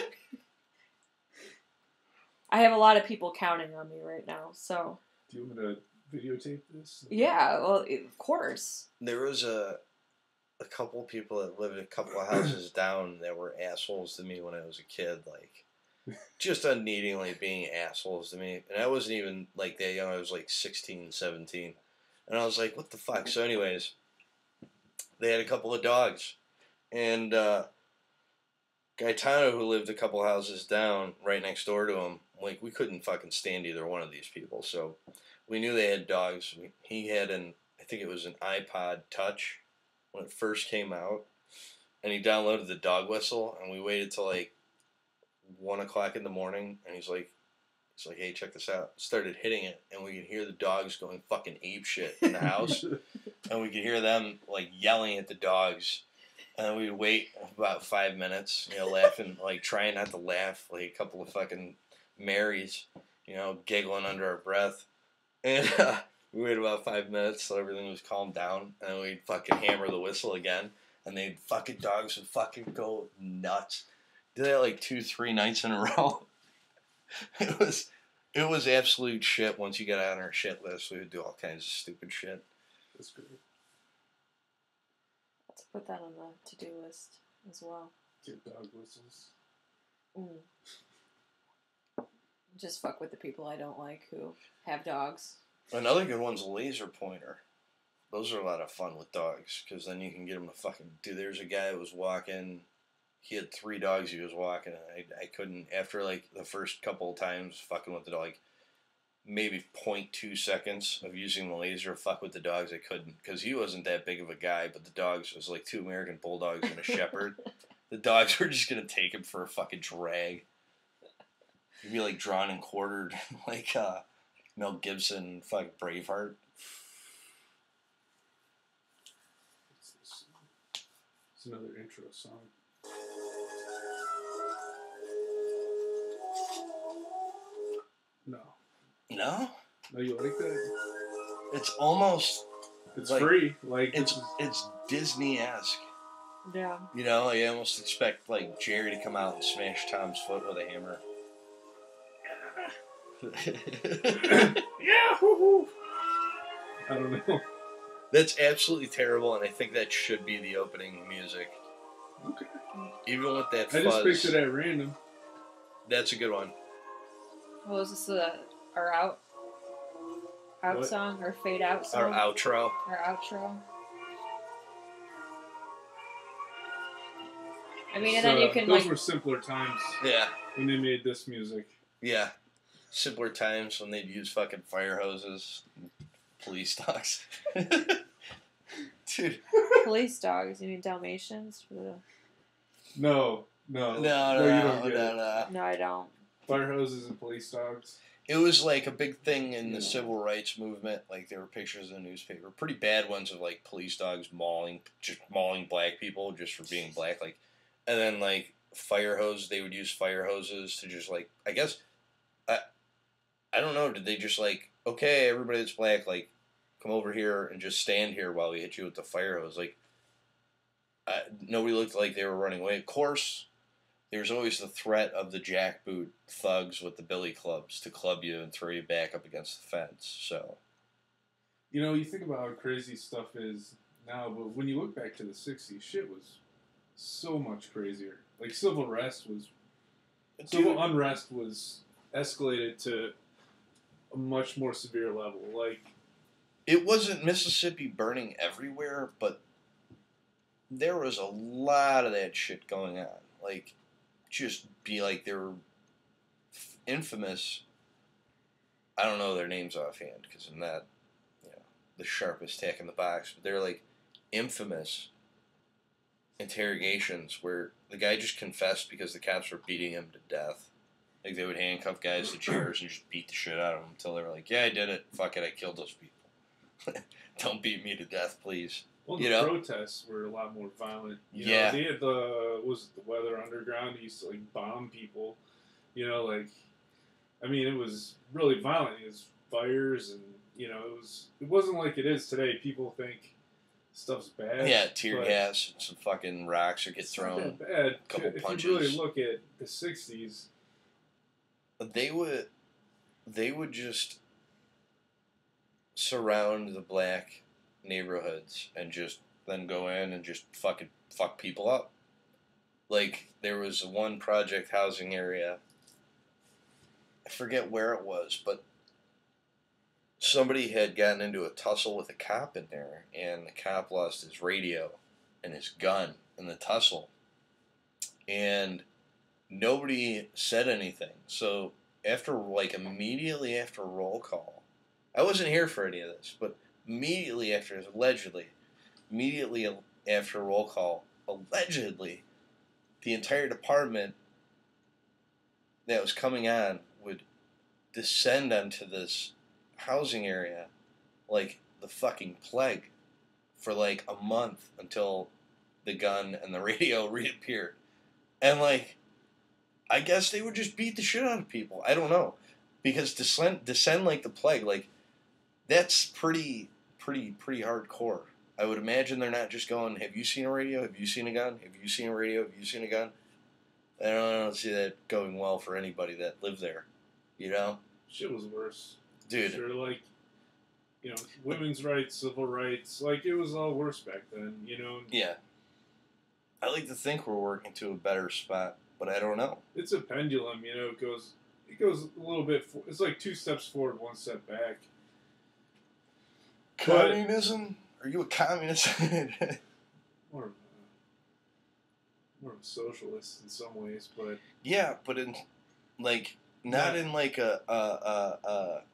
I have a lot of people counting on me right now, so. Do you want me to videotape this? Yeah, well, of course. There was a couple people that lived a couple of houses down that were assholes to me when I was a kid, like, just unneedingly being assholes to me. And I wasn't even, like, that young. I was, like, 16, 17. And I was like, what the fuck? So anyways, they had a couple of dogs. And Gaetano, who lived a couple houses down, right next door to him, like, we couldn't fucking stand either one of these people. So we knew they had dogs. He had I think it was an iPod Touch when it first came out. And he downloaded the dog whistle, and we waited till, like, 1 o'clock in the morning, and he's like, hey, check this out. Started hitting it, and we could hear the dogs going fucking apeshit in the house. And we could hear them, like, yelling at the dogs. And then we'd wait about 5 minutes, you know, laughing, like, trying not to laugh, like a couple of fucking Marys, you know, giggling under our breath. And we waited about 5 minutes till everything was calmed down, and then we'd fucking hammer the whistle again, and dogs would fucking go nuts. Did that like 2-3 nights in a row. It was absolute shit. Once you got on our shit list, we would do all kinds of stupid shit. That's great. Let's put that on the to-do list as well. Get dog whistles. Just fuck with the people I don't like who have dogs. Another good one's a laser pointer. Those are a lot of fun with dogs, because then you can get them to fucking... Dude, there's a guy that was walking... He had 3 dogs he was walking, and I couldn't, after, like, the first couple of times fucking with the dog, maybe 0.2 seconds of using the laser to fuck with the dogs, I couldn't, because he wasn't that big of a guy, but the dogs was, like, 2 American Bulldogs and a Shepherd. The dogs were just going to take him for a fucking drag. He'd be, like, drawn and quartered, like, Mel Gibson, fucking Braveheart. It's another intro song. No. No? No, you like that? It's almost... It's like, free. Like it's Disney-esque. Yeah. You know, I almost expect, like, Jerry to come out and smash Tom's foot with a hammer. Yeah, woo-hoo. I don't know. That's absolutely terrible, and I think that should be the opening music. Okay. Even with that fuzz. I just picked it at random. That's a good one. Well, is this our out What? song or fade out song? Our outro. Our outro. I mean, and then you can those were simpler times. Yeah. When they made this music. Yeah. Simpler times when they'd use fucking fire hoses, and police dogs. Dude. Police dogs. You mean Dalmatians? No. No, you don't get it. No, I don't. Fire hoses and police dogs. It was like a big thing in the civil rights movement. Like there were pictures in the newspaper, pretty bad ones of like police dogs mauling black people just for being black. Like, and then like fire hose, they would use fire hoses to just like, I guess, I don't know. Did they just like, okay, everybody that's black, like, come over here and just stand here while we hit you with the fire hose? Like, nobody looked like they were running away. Of course, there's always the threat of the jackboot thugs with the billy clubs to club you and throw you back up against the fence. So, You know, you think about how crazy stuff is now, but when you look back to the 60s, shit was so much crazier. Like, civil unrest was escalated to a much more severe level. Like, it wasn't Mississippi burning everywhere, but there was a lot of that shit going on. Like, just be like, they were infamous. I don't know their names offhand because I'm not, the sharpest tack in the box, but they're like infamous interrogations where the guy just confessed because the cops were beating him to death. Like, they would handcuff guys to chairs and just beat the shit out of them until they were like, yeah, I did it. Fuck it, I killed those people. Don't beat me to death, please. Well, the protests were a lot more violent. You know, they had the Weather Underground. He used to, like, bomb people. You know, like, I mean, it was really violent. It was fires and, you know, it wasn't like it is today. People think stuff's bad. Yeah, tear gas and some fucking rocks or get thrown. Not that bad. A couple punches. If you really look at the 60s. They would just surround the black neighborhoods and just then go in and just fucking fuck people up. Like, there was one project housing area, I forget where it was, but somebody had gotten into a tussle with a cop in there, and the cop lost his radio and his gun in the tussle. And nobody said anything. So immediately after roll call, I wasn't here for any of this, but immediately after roll call, allegedly, the entire department that was coming on would descend onto this housing area like the fucking plague for like a month until the gun and the radio reappeared. And like, I guess they would just beat the shit out of people. I don't know. Because descend like the plague, like, that's pretty hardcore. I would imagine they're not just going, have you seen a radio? Have you seen a gun? Have you seen a radio? Have you seen a gun? I don't see that going well for anybody that lived there. You know? Shit was worse. Dude. Sure, like, you know, women's rights, civil rights, like, it was all worse back then, you know? Yeah. I like to think we're working to a better spot, but I don't know. It's a pendulum, you know, it goes a little bit, it's like 2 steps forward, 1 step back. Communism? Are you a communist? more of a socialist in some ways, but... Yeah, but in, like, not in like a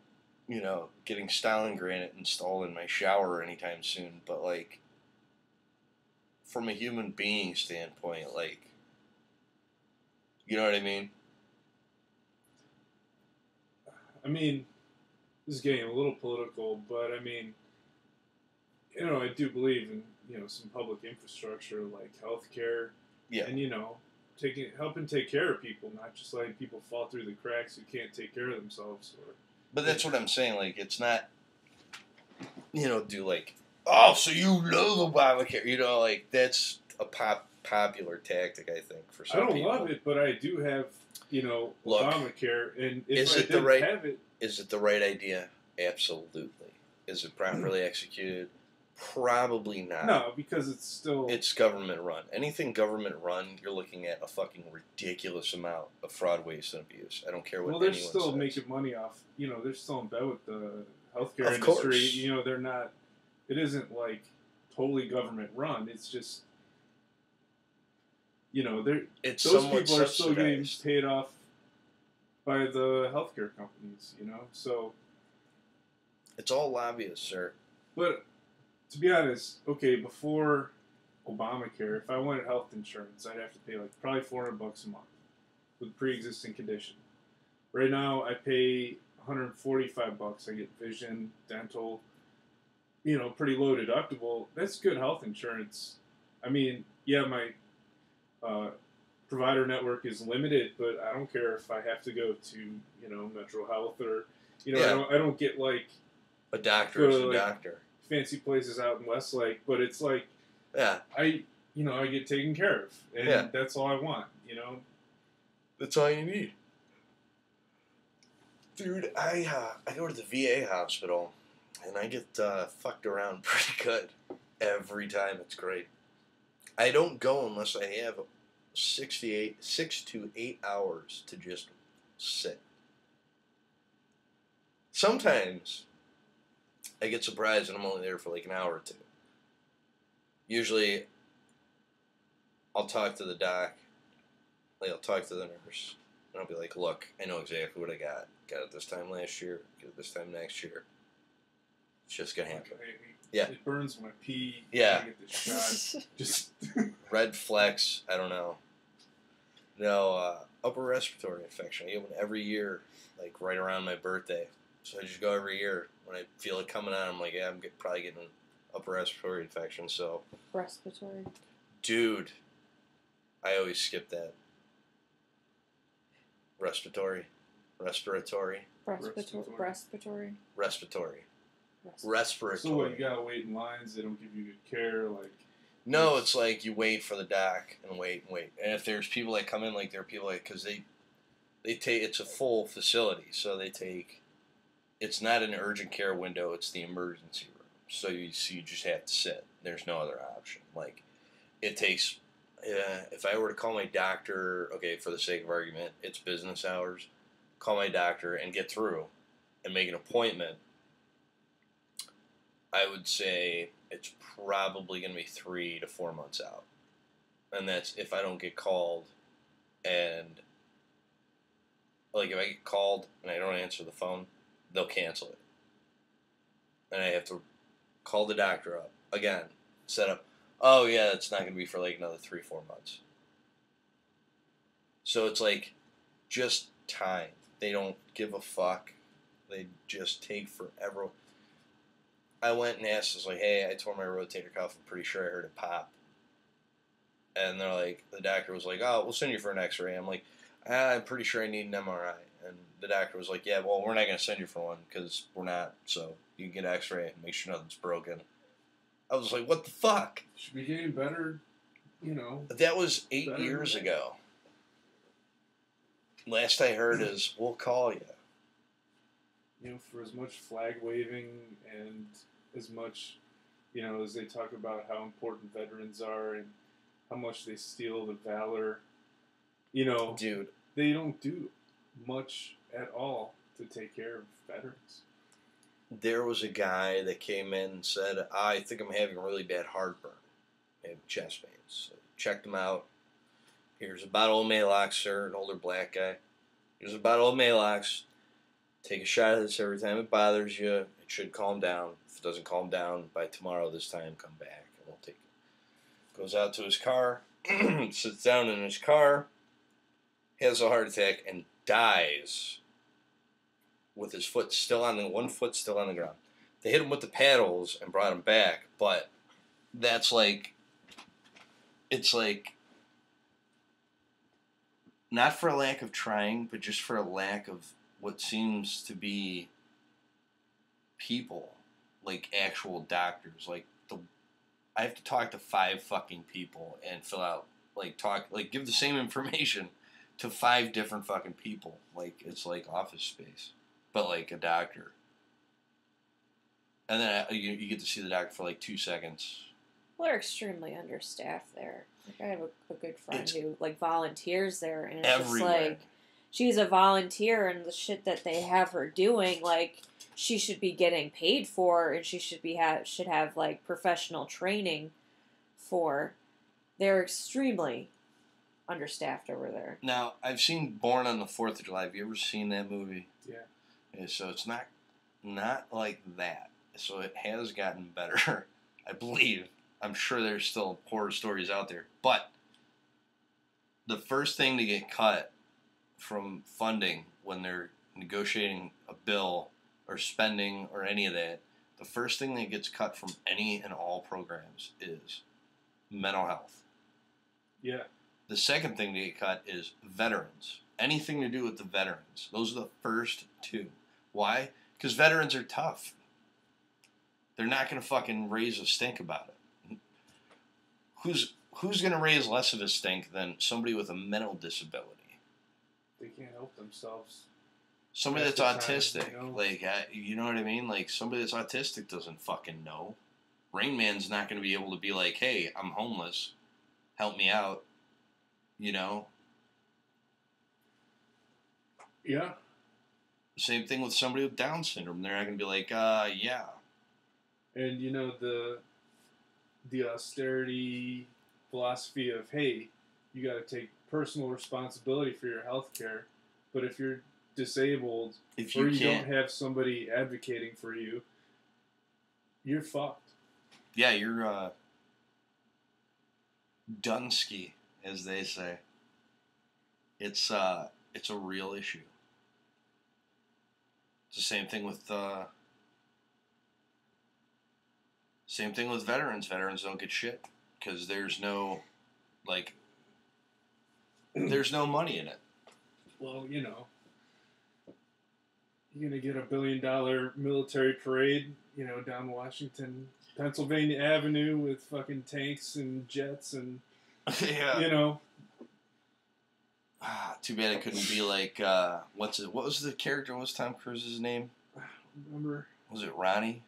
you know, getting Stalingrad installed in my shower anytime soon, but like, from a human being standpoint, like, you know what I mean? I mean, this is getting a little political, but I mean, you know, I do believe in, you know, some public infrastructure like healthcare, and, you know, helping take care of people, not just letting people fall through the cracks who can't take care of themselves. But that's what I'm saying. Like, it's not, you know, do like, oh, so you love Obamacare. You know, like, that's a popular tactic, I think, for some people. I don't love it, but I do have, you know, Obamacare, and if is I it didn't the right, have it... Is it the right idea? Absolutely. Is it properly executed? Probably not. No, because it's still... It's government run. Anything government run, you're looking at a fucking ridiculous amount of fraud, waste, and abuse. I don't care what anyone says. Well, they're still making money off... You know, they're still in bed with the healthcare industry. Course. You know, they're not... It isn't, like, totally government run. It's just... You know, those people are still getting paid off by the healthcare companies, you know? So... It's all lobbyists, sir. But... To be honest, okay, before Obamacare, if I wanted health insurance, I'd have to pay like probably $400 a month with pre-existing condition. Right now, I pay $145. I get vision, dental, pretty low deductible. That's good health insurance. I mean, yeah, my provider network is limited, but I don't care if I have to go to, Metro Health or, I don't get like a doctor is a like, doctor. Fancy places out in Westlake, but it's like, yeah, I get taken care of, and that's all I want, That's all you need. Dude, I go to the VA hospital, and I get fucked around pretty good every time. It's great. I don't go unless I have 6 to 8 hours to just sit. Sometimes I get surprised and I'm only there for like an hour or two. Usually I'll talk to the doc, I'll talk to the nurse, and I'll be like, look, I know exactly what I got. Got it this time last year, get it this time next year. It's just gonna happen. It burns when I pee. Yeah. I get the shot. Just red flex, I don't know. No, upper respiratory infection. I get one every year, like right around my birthday. So I just go every year. When I feel it coming on, I'm like, yeah, I'm probably getting an upper respiratory infection. So, respiratory. Dude, I always skip that. Respiratory. Respiratory. So what, you gotta wait in lines, they don't give you good care, like... No, it's like you wait for the doc and wait and wait. And if there's people that come in, like there are people like, because they take, it's a full facility, so they take, it's not an urgent care window, it's the emergency room. So you just have to sit. There's no other option. Like, it takes, if I were to call my doctor, okay, for the sake of argument, it's business hours, call my doctor and get through and make an appointment, I would say it's probably going to be 3 to 4 months out. And that's if I don't get called and, like, if I get called and I don't answer the phone, they'll cancel it. And I have to call the doctor up again, set up, oh yeah, it's not going to be for like another 3-4 months. So it's like just time. They don't give a fuck. They just take forever. I went and asked, I was like, hey, I tore my rotator cuff. I'm pretty sure I heard it pop. And they're like, the doctor was like, oh, we'll send you for an x-ray. I'm like, I'm pretty sure I need an MRI. And the doctor was like, yeah, well, we're not going to send you for one because we're not. So you can get an x-ray and make sure nothing's broken. I was like, what the fuck? Should be getting better, That was 8 years ago. Last I heard is, we'll call you. For as much flag waving and as much, as they talk about how important veterans are and how much they steal the valor, Dude, they don't do much at all to take care of veterans. There was a guy that came in and said, I think I'm having really bad heartburn. I have chest pains. So checked him out. Here's a bottle of Maalox, sir, an older black guy. Here's a bottle of Maalox. Take a shot of this every time it bothers you. It should calm down. If it doesn't calm down by tomorrow this time, come back and we'll take it. Goes out to his car, sits down in his car, has a heart attack, and dies with his foot still on the one foot still on the ground. They hit him with the paddles and brought him back, but that's like, it's like, not for a lack of trying, but just for a lack of what seems to be people, like actual doctors. Like, I have to talk to 5 fucking people and fill out, give the same information to 5 different fucking people. Like, it's like office space, but like a doctor. And then you get to see the doctor for like 2 seconds. Well, they're extremely understaffed there. Like, I have a good friend who volunteers there, and it's everywhere. just like, she's a volunteer, and the shit that they have her doing, like, she should be getting paid for, and she should have like professional training for. They're extremely understaffed over there. Now, I've seen Born on the 4th of July. Have you ever seen that movie? Yeah. And so it's not like that. So it has gotten better, I believe. I'm sure there's still horror stories out there. But the first thing to get cut from funding when they're negotiating a bill or spending or any of that, the first thing that gets cut from any and all programs is mental health. Yeah. The second thing to get cut is veterans. Anything to do with the veterans. Those are the first two. Why? Because veterans are tough. They're not going to fucking raise a stink about it. Who's going to raise less of a stink than somebody with a mental disability? They can't help themselves. Somebody that's autistic. You know? Like, you know what I mean? Like, somebody that's autistic doesn't fucking know. Rain Man's not going to be able to be like, hey, I'm homeless. Help me out. You know? Yeah. Same thing with somebody with Down syndrome. They're not going to be like, yeah. And, you know, the austerity philosophy of, hey, you got to take personal responsibility for your health care. But if you're disabled or you don't have somebody advocating for you, you're fucked. Yeah, you're Dunsky, as they say. It's a real issue. It's the same thing with veterans. Veterans don't get shit because there's no money in it. Well, you know, you're going to get $1 billion military parade, you know, down Washington, Pennsylvania Avenue with fucking tanks and jets and, yeah. You know. Too bad it couldn't be like, what was the character? What was Tom Cruise's name? I don't remember. Was it Ronnie?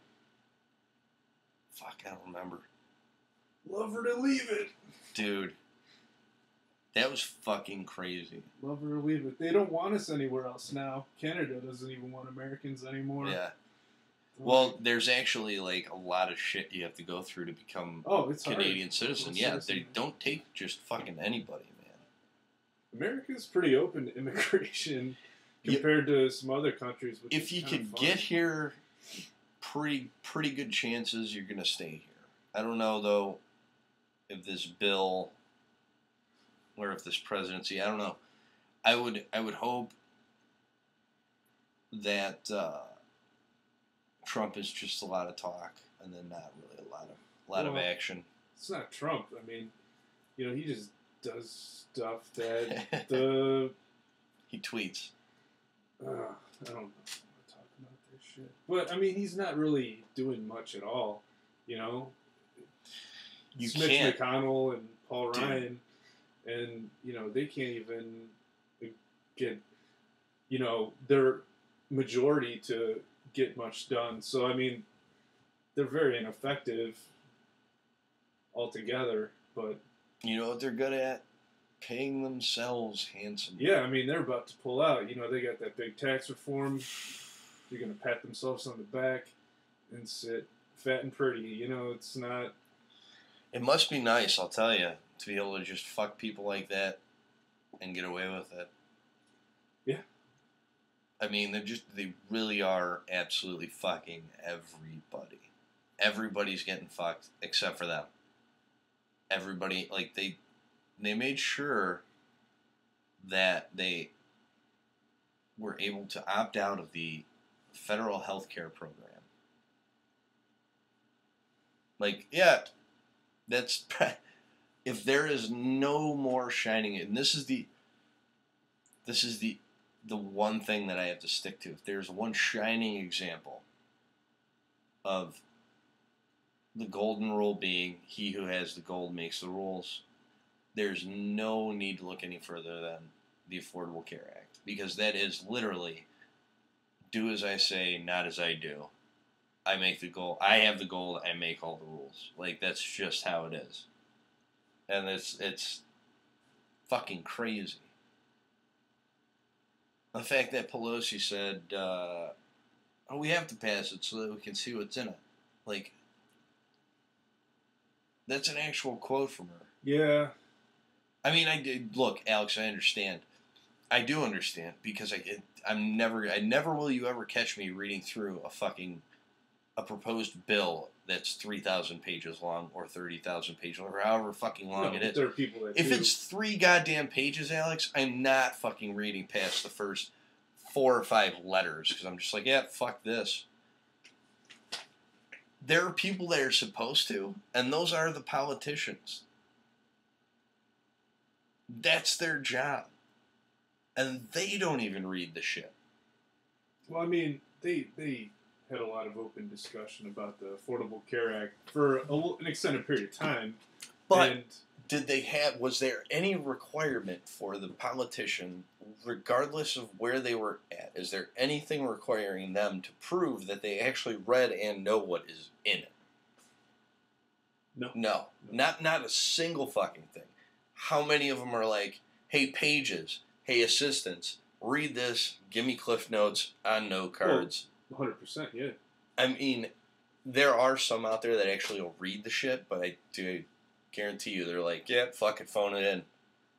Fuck, I don't remember. Love her to leave it. Dude. That was fucking crazy. Love her to leave it. They don't want us anywhere else now. Canada doesn't even want Americans anymore. Yeah. Well, there's actually like a lot of shit you have to go through to become it's Canadian hard. citizen. Yeah, they don't take just fucking anybody, man. America's pretty open to immigration compared to some other countries. Which if you could get here, pretty good chances you're gonna stay here. I don't know though if this bill or if this presidency. I don't know. I would hope that Trump is just a lot of talk and then not really a lot of action. It's not Trump. I mean, you know, he just does stuff that he tweets. I don't know. Talk about this shit, but I mean, he's not really doing much at all. You know, Mitch McConnell and Paul Ryan, and you know they can't even get their majority to get much done. So I mean, they're very ineffective altogether. But you know what they're good at? Paying themselves handsomely. Yeah, I mean, they're about to pull out. You know, they got that big tax reform. They're going to pat themselves on the back and sit fat and pretty. You know, it's not... It must be nice, I'll tell you, to be able to just fuck people like that and get away with it. Yeah. I mean, they really are absolutely fucking everybody. Everybody's getting fucked except for them. Everybody, like, they made sure that they were able to opt out of the federal health care program. Like, yeah, that's... If there is no more shining... And this is the one thing that I have to stick to. If there's one shining example of the golden rule being he who has the gold makes the rules, there's no need to look any further than the Affordable Care Act. Because that is literally, do as I say, not as I do. I make the goal. I have the goal. I make all the rules. Like, that's just how it is. And it's fucking crazy. The fact that Pelosi said, we have to pass it so that we can see what's in it. Like, that's an actual quote from her. Yeah. I mean, look, Alex, I understand. I do understand because I never will you ever catch me reading through a proposed bill that's 3,000 pages long or 30,000 pages long or however fucking long it is. There are people that if it's 3 goddamn pages, Alex, I'm not fucking reading past the first 4 or 5 letters because I'm just like, yeah, fuck this. There are people that are supposed to, and those are the politicians. That's their job. And they don't even read the shit. Well, I mean, they had a lot of open discussion about the Affordable Care Act for an extended period of time. But was there any requirement for the politician, regardless of where they were at? Is there anything requiring them to prove that they actually read and know what is in it? No. Not a single fucking thing. How many of them are like, hey, pages, hey, assistants, read this, give me cliff notes on note cards. 100%, yeah. I mean, there are some out there that actually will read the shit, but I do guarantee you they're like, yeah, fuck it, phone it in.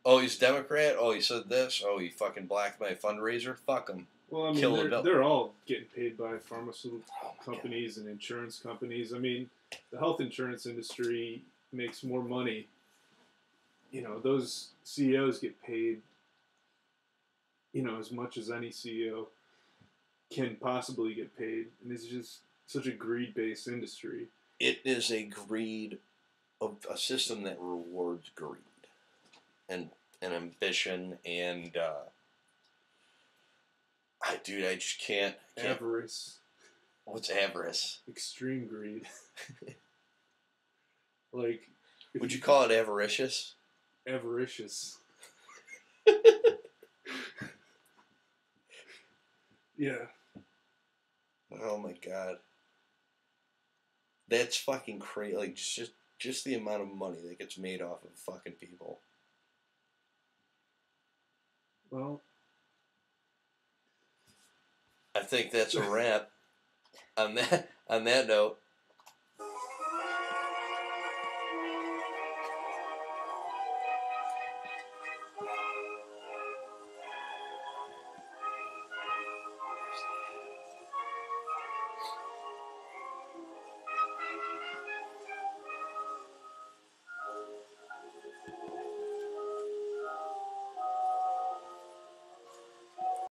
Oh, he's Democrat? Oh, he said this? Oh, he fucking blacked my fundraiser? Fuck him. Well, I mean, they're all getting paid by pharmaceutical companies and insurance companies. I mean, the health insurance industry makes more money. You know, those CEOs get paid, you know, as much as any CEO can possibly get paid. And it's just such a greed-based industry. It is a system that rewards greed and ambition and dude, I just can't. Avarice. What's avarice? Extreme greed. Like, would you call it avaricious? Avaricious. Yeah. Oh my god. That's fucking crazy. Like, just the amount of money that gets made off of fucking people. Well, I think that's a wrap. On that note,